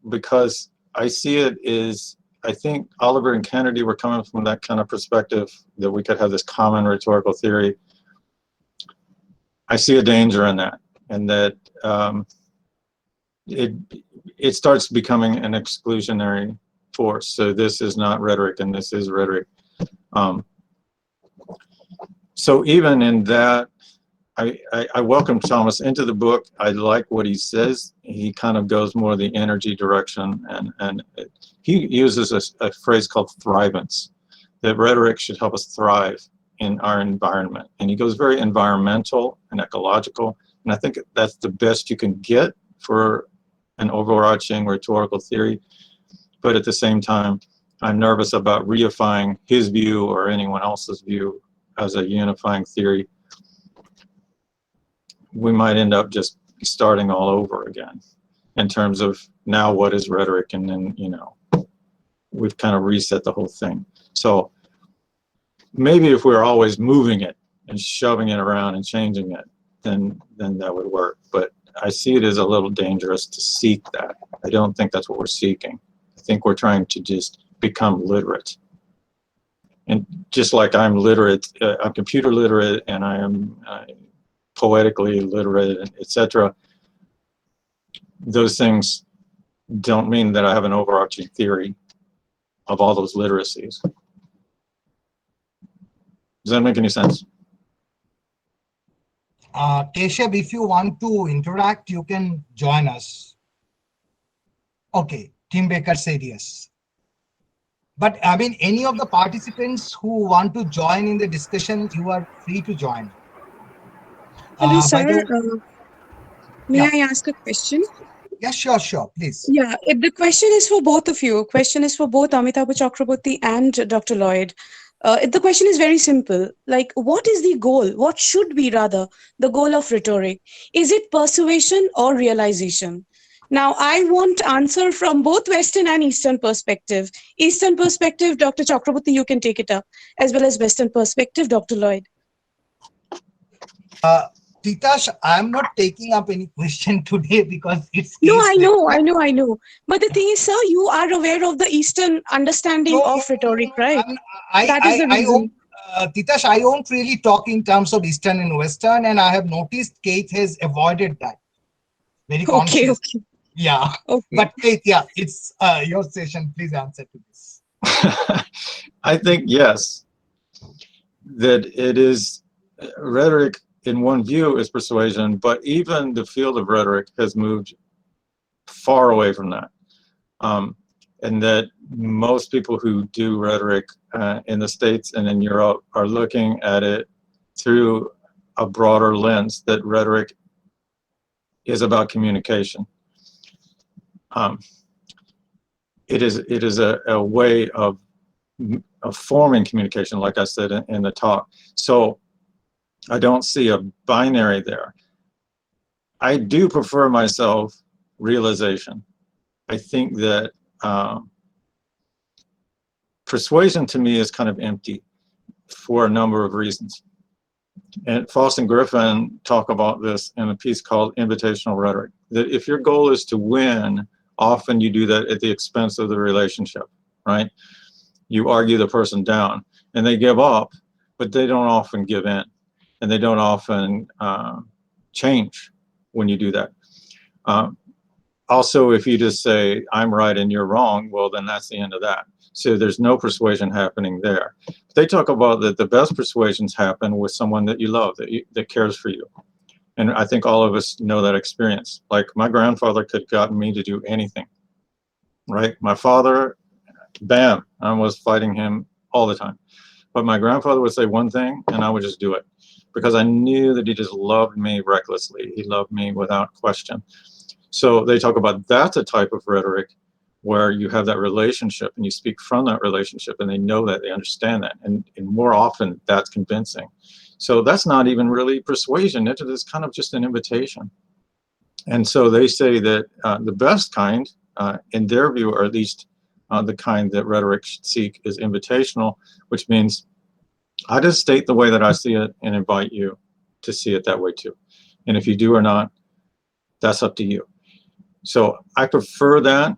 S3: because I see it as, I think Oliver and Kennedy were coming from that kind of perspective that we could have this common rhetorical theory. I see a danger in that, and that it starts becoming an exclusionary force. So this is not rhetoric and this is rhetoric. So even in that, I welcome Thomas into the book. I like what he says. He kind of goes more the energy direction, and he uses a phrase called thrivance, that rhetoric should help us thrive in our environment. And he goes very environmental and ecological, and I think that's the best you can get for an overarching rhetorical theory. But at the same time, I'm nervous about reifying his view or anyone else's view as a unifying theory. We might end up just starting all over again in terms of now what is rhetoric, and then, you know, we've kind of reset the whole thing. So maybe if we're always moving it and shoving it around and changing it, then that would work. But I see it as a little dangerous to seek that. I don't think that's what we're seeking. I think we're trying to just become literate. And just like I'm literate, I'm computer literate, and I am poetically literate, etc. Those things don't mean that I have an overarching theory of all those literacies. Does that make any sense?
S4: Keshav, if you want to interact, you can join us. Okay, Tim Baker said yes. But I mean, any of the participants who want to join in the discussion, you are free to join.
S5: Hello, sir. May
S4: Yeah.
S5: I ask a question?
S4: Yeah, sure, please.
S5: Yeah, the question is for both of you. Question is for both Amitabh Chakraborty and Dr. Lloyd. The question is very simple. Like, what is the goal? What should be, rather, the goal of rhetoric? Is it persuasion or realization? Now, I want answer from both Western and Eastern perspective. Eastern perspective, Dr. Chakraborty, you can take it up, as well as Western perspective, Dr. Lloyd.
S4: Titash, I'm not taking up any question today because it's
S5: No, I know. But the thing is, sir, you are aware of the Eastern understanding of rhetoric, right? That is the reason.
S4: Titash, I won't really talk in terms of Eastern and Western, and I have noticed Keith has avoided that very consciously.
S5: Okay.
S4: Yeah,
S5: Okay.
S4: But Keith, yeah, it's your session. Please answer to this.
S3: I think yes, that it is rhetoric. In one view is persuasion, but even the field of rhetoric has moved far away from that. And that most people who do rhetoric in the States and in Europe are looking at it through a broader lens, that rhetoric is about communication. It is a way of forming communication, like I said in the talk. So I don't see a binary there. I do prefer myself realization. I think that persuasion to me is kind of empty for a number of reasons. And Foss and Griffin talk about this in a piece called Invitational Rhetoric, that if your goal is to win, often you do that at the expense of the relationship, right? You argue the person down and they give up, but they don't often give in. And they don't often change when you do that. Also, if you just say, I'm right and you're wrong, well, then that's the end of that. So there's no persuasion happening there. They talk about that the best persuasions happen with someone that you love, that cares for you. And I think all of us know that experience. Like my grandfather could have gotten me to do anything, right? My father, bam, I was fighting him all the time. But my grandfather would say one thing and I would just do it, because I knew that he just loved me recklessly. He loved me without question. So they talk about that's a type of rhetoric where you have that relationship and you speak from that relationship, and they know that, they understand that, and more often that's convincing. So that's not even really persuasion. It is kind of just an invitation. And so they say that the best kind, in their view, or at least the kind that rhetoric should seek, is invitational, which means I just state the way that I see it and invite you to see it that way too. And if you do or not, that's up to you. So I prefer that.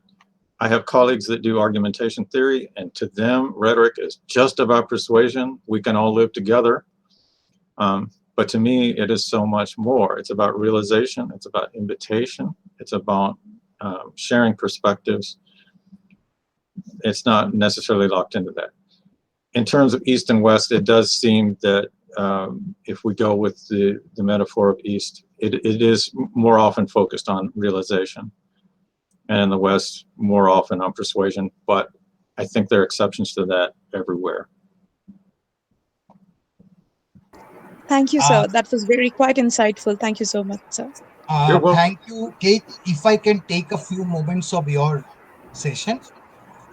S3: I have colleagues that do argumentation theory, and to them, rhetoric is just about persuasion. We can all live together. But to me, it is so much more. It's about realization. It's about invitation. It's about sharing perspectives. It's not necessarily locked into that. In terms of East and West, it does seem that if we go with the metaphor of East, it is more often focused on realization, and in the West, more often on persuasion. But I think there are exceptions to that everywhere.
S5: Thank you, sir. That was very quite insightful. Thank you so much, sir.
S3: You're welcome.
S4: Thank you, Kate. If I can take a few moments of your session.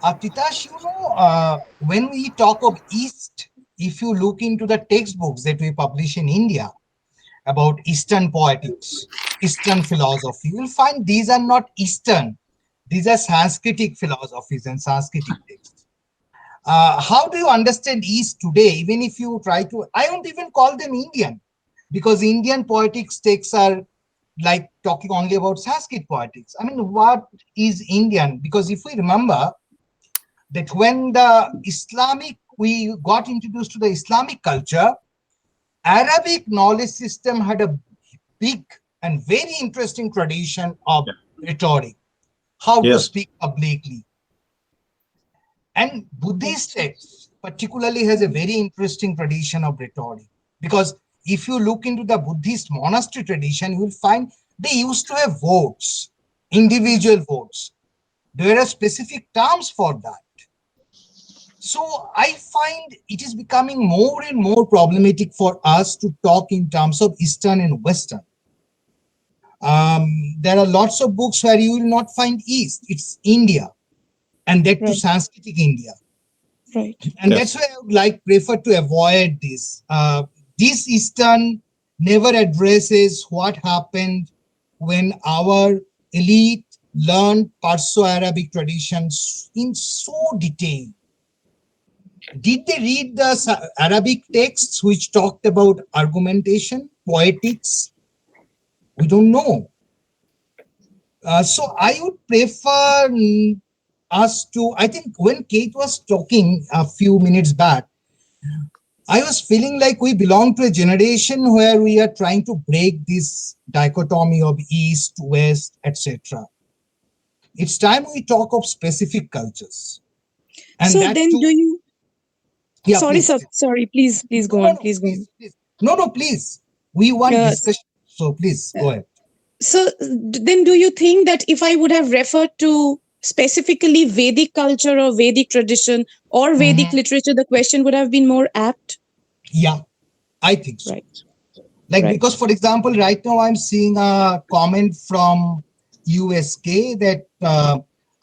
S4: Titash, when we talk of East, if you look into the textbooks that we publish in India about Eastern poetics, Eastern philosophy, you'll find these are not Eastern. These are Sanskritic philosophies and Sanskritic texts. How do you understand East today? Even if you try to, I don't even call them Indian, because Indian poetics texts are like talking only about Sanskrit poetics. I mean, what is Indian? Because if we remember that when we got introduced to the Islamic culture, Arabic knowledge system had a big and very interesting tradition of rhetoric, how to speak publicly. And Buddhist texts particularly has a very interesting tradition of rhetoric, because if you look into the Buddhist monastery tradition, you will find they used to have votes, individual votes. There are specific terms for that. So I find it is becoming more and more problematic for us to talk in terms of Eastern and Western. There are lots of books where you will not find East, it's India, and that to Sanskritic India.
S5: Right.
S4: And that's why I would prefer to avoid this. This Eastern never addresses what happened when our elite learned Perso-Arabic traditions in so detail. Did they read the Arabic texts which talked about argumentation, poetics? We don't know. So I would prefer us to, I think when Kate was talking a few minutes back, I was feeling like we belong to a generation where we are trying to break this dichotomy of East, West, etc. It's time we talk of specific cultures. And
S5: so
S4: that
S5: then
S4: too,
S5: do you,
S4: yeah,
S5: sorry,
S4: please,
S5: sir,
S4: please.
S5: sorry, please go on, please go on.
S4: Please. No, please. We want discussion, so please go ahead.
S5: So then do you think that if I would have referred to specifically Vedic culture or Vedic tradition or Vedic literature, the question would have been more apt?
S4: Yeah, I think so.
S5: Right.
S4: Because, for example, right now I'm seeing a comment from USK that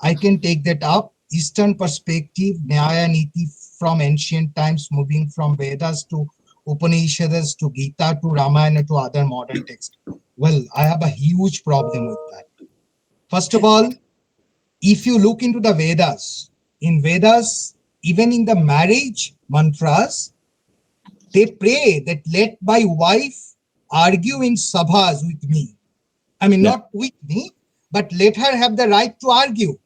S4: I can take that up. Eastern perspective, Nyaya Niti from ancient times, moving from Vedas to Upanishads to Gita to Ramayana to other modern texts. Well, I have a huge problem with that. First of all, if you look into the Vedas, in Vedas, even in the marriage mantras, they pray that let my wife argue in sabhas with me. I mean, not with me, but let her have the right to argue.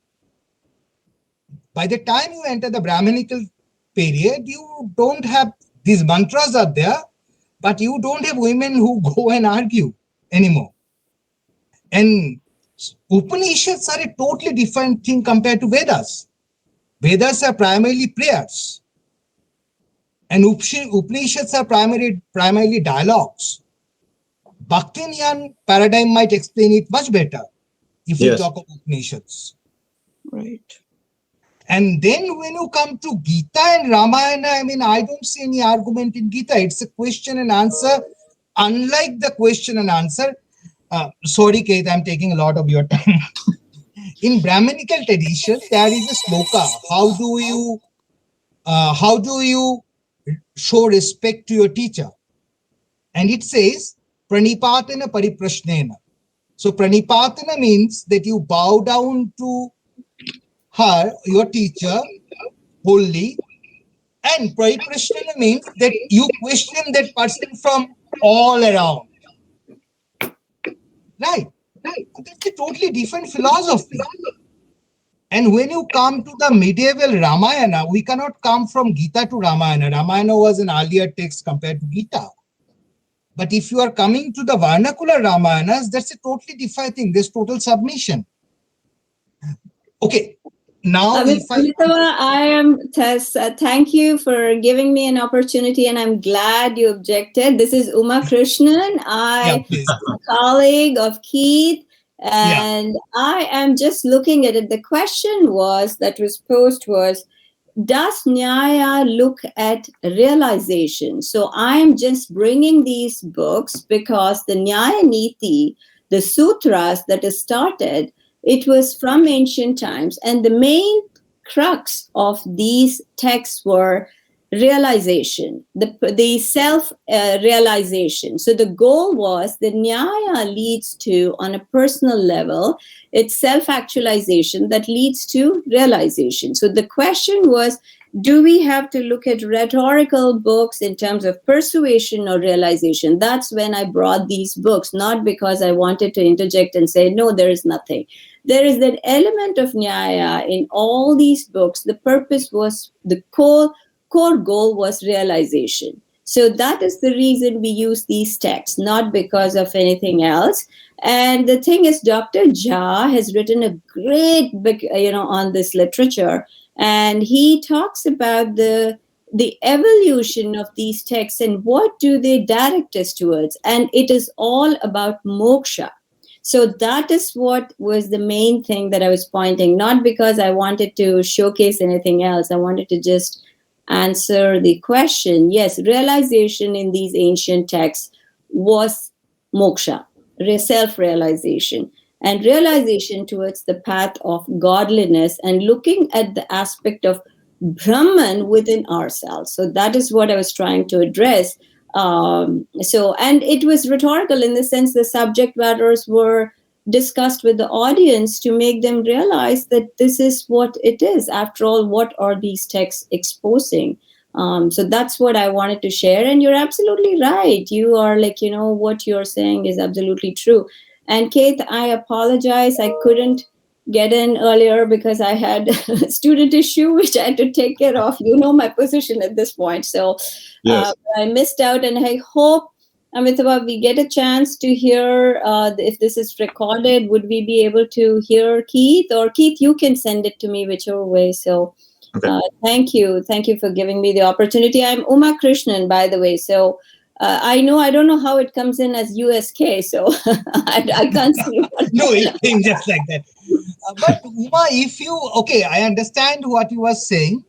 S4: By the time you enter the Brahminical period, you don't have, these mantras are there, but you don't have women who go and argue anymore. And Upanishads are a totally different thing compared to Vedas. Vedas are primarily prayers. And Upanishads are primarily dialogues. Bhakti-Jnana paradigm might explain it much better if we talk of Upanishads.
S5: Right.
S4: And then when you come to Gita and Ramayana, I mean, I don't see any argument in Gita. It's a question and answer. Unlike the question and answer, sorry, Kate, I'm taking a lot of your time. In Brahminical tradition, there is a sloka. How do you show respect to your teacher? And it says, pranipatana pariprashnena. So pranipatana means that you bow down to her, your teacher, wholly. And pariprashnena means that you question that person from all around. Right? That's a totally different philosophy. And when you come to the medieval Ramayana, we cannot come from Gita to Ramayana. Ramayana was an earlier text compared to Gita. But if you are coming to the vernacular Ramayanas, that's a totally different thing. There's total submission. Okay, Now, if I
S6: Amitava, I am Tess. Thank you for giving me an opportunity, and I'm glad you objected. This is Uma Krishnan. I'm a colleague of Keith, and I am just looking at it. The question that was posed was, does Nyaya look at realization? So I'm just bringing these books because the Nyaya Niti, the sutras that is started, it was from ancient times. And the main crux of these texts were realization, the self-realization. So the goal was the Nyaya leads to, on a personal level, it's self-actualization that leads to realization. So the question was, do we have to look at rhetorical books in terms of persuasion or realization? That's when I brought these books, not because I wanted to interject and say, no, there is nothing. There is that element of Nyaya in all these books. The purpose was, the core goal was realization. So that is the reason we use these texts, not because of anything else. And the thing is, Dr. Jha has written a great book, on this literature, and he talks about the evolution of these texts and what do they direct us towards. And it is all about moksha. So that is what was the main thing that I was pointing, not because I wanted to showcase anything else. I wanted to just answer the question. Yes, realization in these ancient texts was moksha, self-realization, and realization towards the path of godliness and looking at the aspect of Brahman within ourselves. So that is what I was trying to address. And it was rhetorical in the sense the subject matters were discussed with the audience to make them realize that this is what it is. After all, what are these texts exposing? So that's what I wanted to share. And you're absolutely right. You are what you're saying is absolutely true. And Keith, I apologize. I couldn't get in earlier because I had a student issue, which I had to take care of. You know my position at this point. So
S3: yes.
S6: I missed out, and I hope, Amitava, we get a chance to hear, if this is recorded, would we be able to hear Keith? Or Keith, you can send it to me whichever way. So thank you. Thank you for giving me the opportunity. I'm Uma Krishnan, by the way. So I don't know how it comes in as USK, so I can't see.
S4: No, it came just like that. But Uma, I understand what you were saying,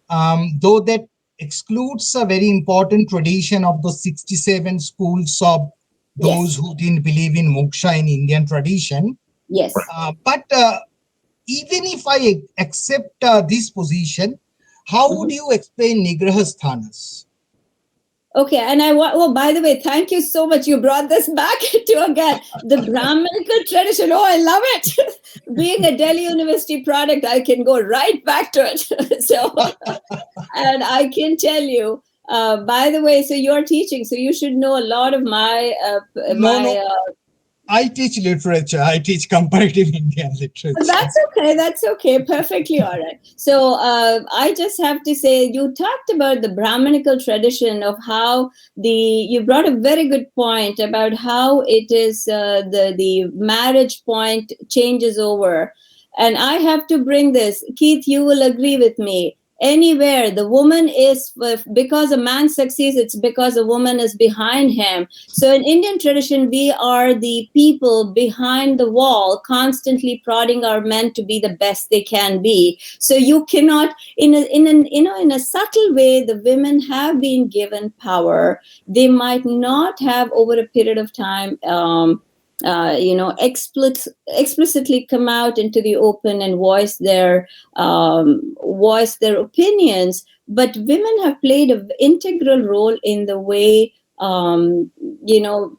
S4: though that excludes a very important tradition of the 67 schools of those who didn't believe in moksha in Indian tradition.
S6: Yes.
S4: But even if I accept this position, how would you explain Nigrahasthanas?
S6: Okay, and by the way, thank you so much. You brought this back to again the Brahminical tradition. Oh, I love it. Being a Delhi University product, I can go right back to it. And I can tell you, by the way, so you're teaching, so you should know a lot of my
S4: I teach literature. I teach comparative Indian literature.
S6: That's okay. Perfectly all right. So I just have to say, you talked about the Brahminical tradition of how you brought a very good point about how it is the marriage point changes over. And I have to bring this. Keith, you will agree with me. Anywhere the woman is, because a man succeeds, it's because a woman is behind him. So in Indian tradition, we are the people behind the wall, constantly prodding our men to be the best they can be. So you cannot, in a subtle way, the women have been given power. They might not have over a period of time explicitly come out into the open and voice their opinions, but women have played an integral role in the way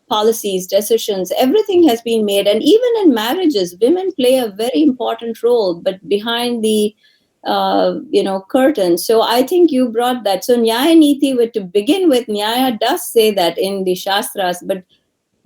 S6: policies, decisions, everything has been made. And even in marriages, women play a very important role, but behind the curtain. So I think you brought that. So Nyaya Niti, to begin with, Nyaya does say that in the Shastras, but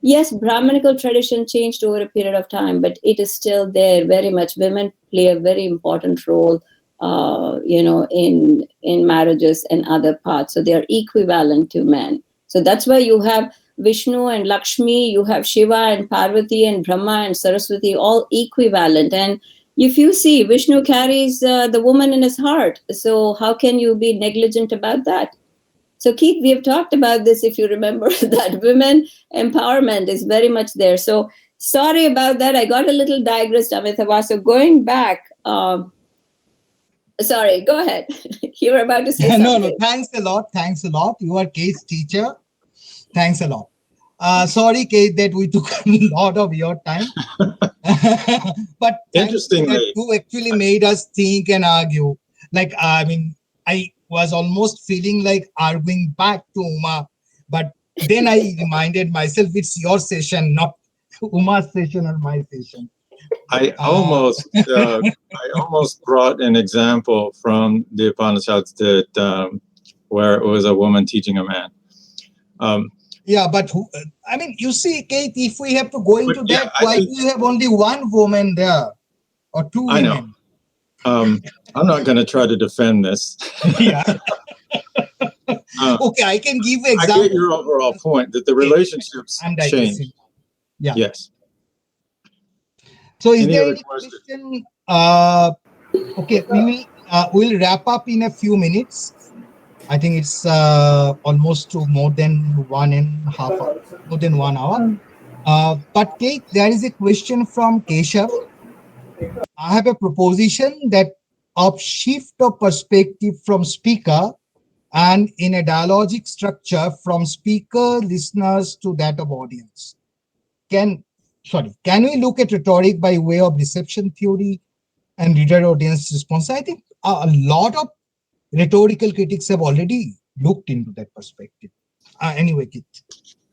S6: yes, Brahminical tradition changed over a period of time, but it is still there very much. Women play a very important role, in marriages and other parts. So they are equivalent to men. So that's why you have Vishnu and Lakshmi, you have Shiva and Parvati and Brahma and Saraswati, all equivalent. And if you see, Vishnu carries the woman in his heart. So how can you be negligent about that? So Keith, we have talked about this, if you remember, that women empowerment is very much there. So sorry about that. I got a little digressed, Amitabha. So going back, sorry, go ahead. You were about to say something.
S4: No, thanks a lot. Thanks a lot. You are Kate's teacher. Thanks a lot. Sorry, Kate, that we took a lot of your time. But
S3: Interestingly,
S4: you actually made us think and argue. Like, I mean, I was almost feeling like arguing back to Uma, but then I reminded myself it's your session, not Uma's session or my session.
S3: I almost brought an example from the Upanishads that where it was a woman teaching a man.
S4: Yeah, but I mean, you see, Kate, if we have to go into that,
S3: yeah,
S4: why do you have only one woman there or two women?
S3: I know. I'm not going to try to defend this.
S4: Yeah. Okay, I can give an example.
S3: I get your overall point that the relationships change.
S4: Yeah.
S3: Yes.
S4: So is there any question? Okay, we'll wrap up in a few minutes. I think it's almost to more than 1.5 hours, more than 1 hour. But Kate, there is a question from Keshav. I have a proposition that of shift of perspective from speaker and in a dialogic structure from speaker, listeners to that of audience. Can we look at rhetoric by way of reception theory and reader audience response? I think a lot of rhetorical critics have already looked into that perspective. Anyway, Keith.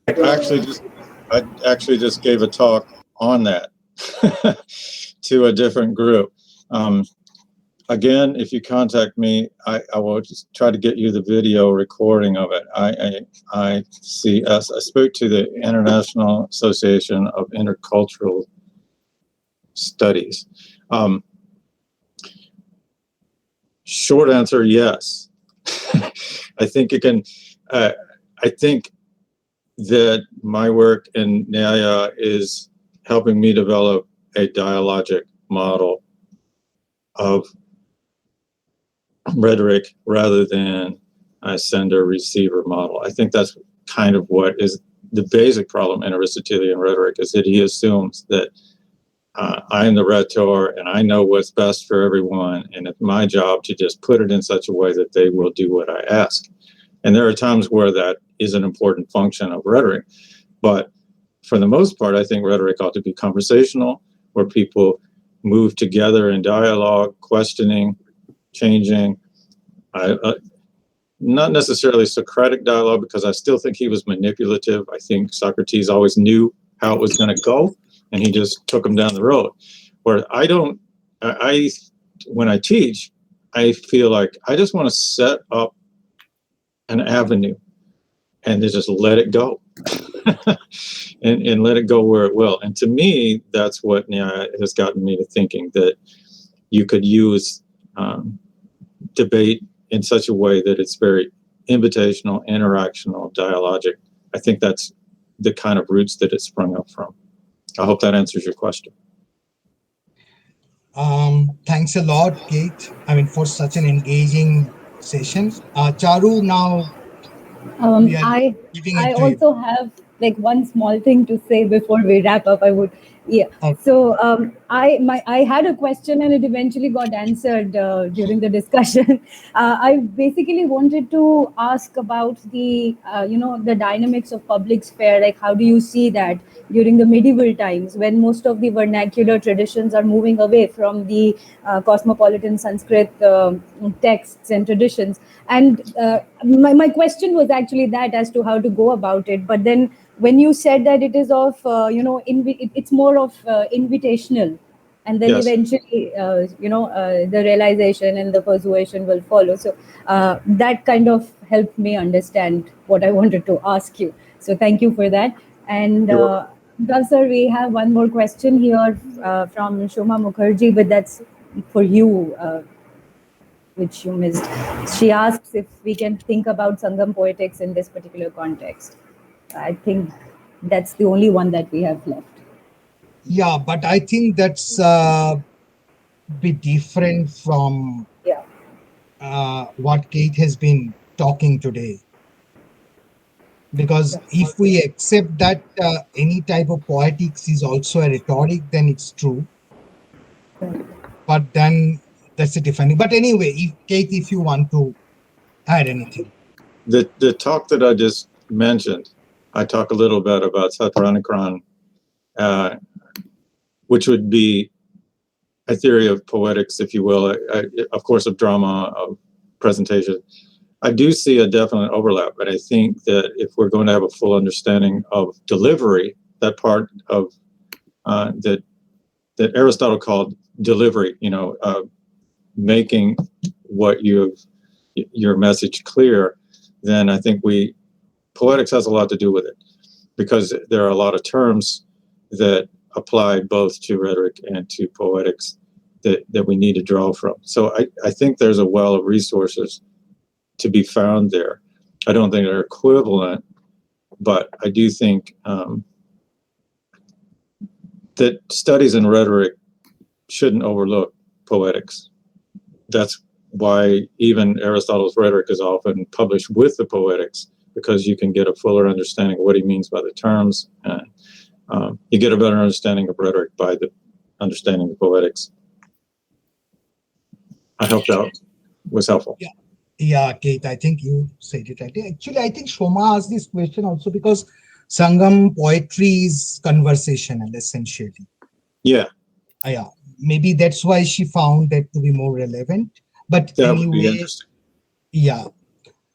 S3: I actually just gave a talk on that to a different group. Again, if you contact me, I will just try to get you the video recording of it. I spoke to the International Association of Intercultural Studies. Short answer, yes. I think it can. I think that my work in Nyaya is helping me develop a dialogic model of rhetoric rather than a sender-receiver model. I think that's kind of what is the basic problem in Aristotelian rhetoric, is that he assumes that I am the rhetor and I know what's best for everyone, and it's my job to just put it in such a way that they will do what I ask. And there are times where that is an important function of rhetoric, but for the most part, I think rhetoric ought to be conversational, where people move together in dialogue, questioning, changing. Not necessarily Socratic dialogue, because I still think he was manipulative. I think Socrates always knew how it was going to go, and he just took them down the road. Where when I teach, I feel like I just want to set up an avenue and to just let it go and let it go where it will. And to me, that's what Nyaya has gotten me to thinking, that you could use debate in such a way that it's very invitational, interactional, dialogic. I think that's the kind of roots that it sprung up from. I hope that answers your question.
S4: Thanks a lot, Kate. I mean, for such an engaging session. Charu, now
S2: I also have like one small thing to say before we wrap up. Okay. So I had a question and it eventually got answered during the discussion. I basically wanted to ask about the the dynamics of public sphere. Like, how do you see that during the medieval times, when most of the vernacular traditions are moving away from the cosmopolitan Sanskrit texts and traditions? And my question was actually that, as to how to go about it. But then when you said that it is of, it's more of invitational, and then
S3: yes,
S2: eventually, the realization and the persuasion will follow. So that kind of helped me understand what I wanted to ask you. So thank you for that. And Professor, we have one more question here from Shoma Mukherjee, but that's for you, which you missed. She asks if we can think about Sangam poetics in this particular context. I think that's the only one that we have left.
S4: Yeah, but I think that's be different from
S2: Yeah.
S4: what Kate has been talking today. Because if we accept that any type of poetics is also a rhetoric, then it's true. But then that's a different. But anyway, Kate, if you want to add anything.
S3: The talk that I just mentioned, I talk a little bit about Satyanikran, which would be a theory of poetics, if you will, of course, of drama, of presentation. I do see a definite overlap, but I think that if we're going to have a full understanding of delivery, that part of that Aristotle called delivery, making what your message clear, then I think poetics has a lot to do with it, because there are a lot of terms that apply both to rhetoric and to poetics that we need to draw from. So I think there's a well of resources to be found there. I don't think they're equivalent, but I do think that studies in rhetoric shouldn't overlook poetics. That's why even Aristotle's Rhetoric is often published with the poetics, because you can get a fuller understanding of what he means by the terms, and you get a better understanding of rhetoric by the understanding of poetics. I hope that was helpful.
S4: Yeah, Kate, I think you said it right. Actually, I think Shoma asked this question also because Sangam poetry is conversational, essentially.
S3: Yeah.
S4: Yeah, maybe that's why she found that to be more relevant. But
S3: that
S4: anyway,
S3: would be interesting.
S4: Yeah.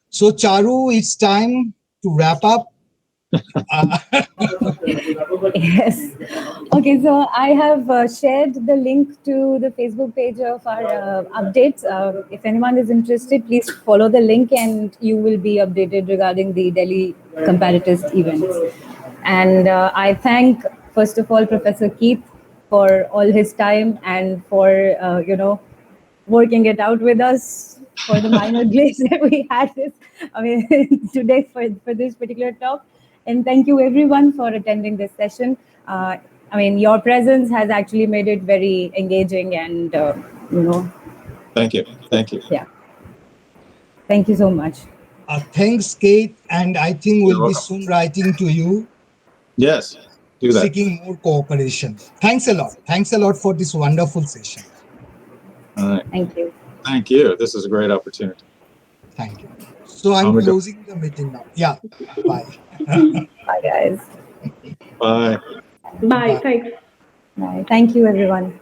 S4: So, Charu, it's time to wrap up.
S2: Yes. Okay, so I have shared the link to the Facebook page of our updates. If anyone is interested, please follow the link and you will be updated regarding the Delhi Comparatist events. And I thank, first of all, Professor Keith for all his time and for, working it out with us for the minor glitch that we had today for this particular talk. And thank you everyone for attending this session. Your presence has actually made it very engaging and,
S3: Thank you. Thank you.
S2: Yeah. Thank you so much.
S4: Thanks, Kate. And I think we'll
S3: You're
S4: be
S3: welcome.
S4: soon writing to you.
S3: Yes, do that.
S4: Seeking more cooperation. Thanks a lot. Thanks a lot for this wonderful session.
S3: All right.
S2: Thank you.
S3: Thank you. This is a great opportunity.
S4: Thank you. So I'm closing the meeting now. Yeah. Bye.
S2: Bye, guys.
S3: Bye.
S1: Bye. Thanks.
S2: Bye. Thank you, everyone.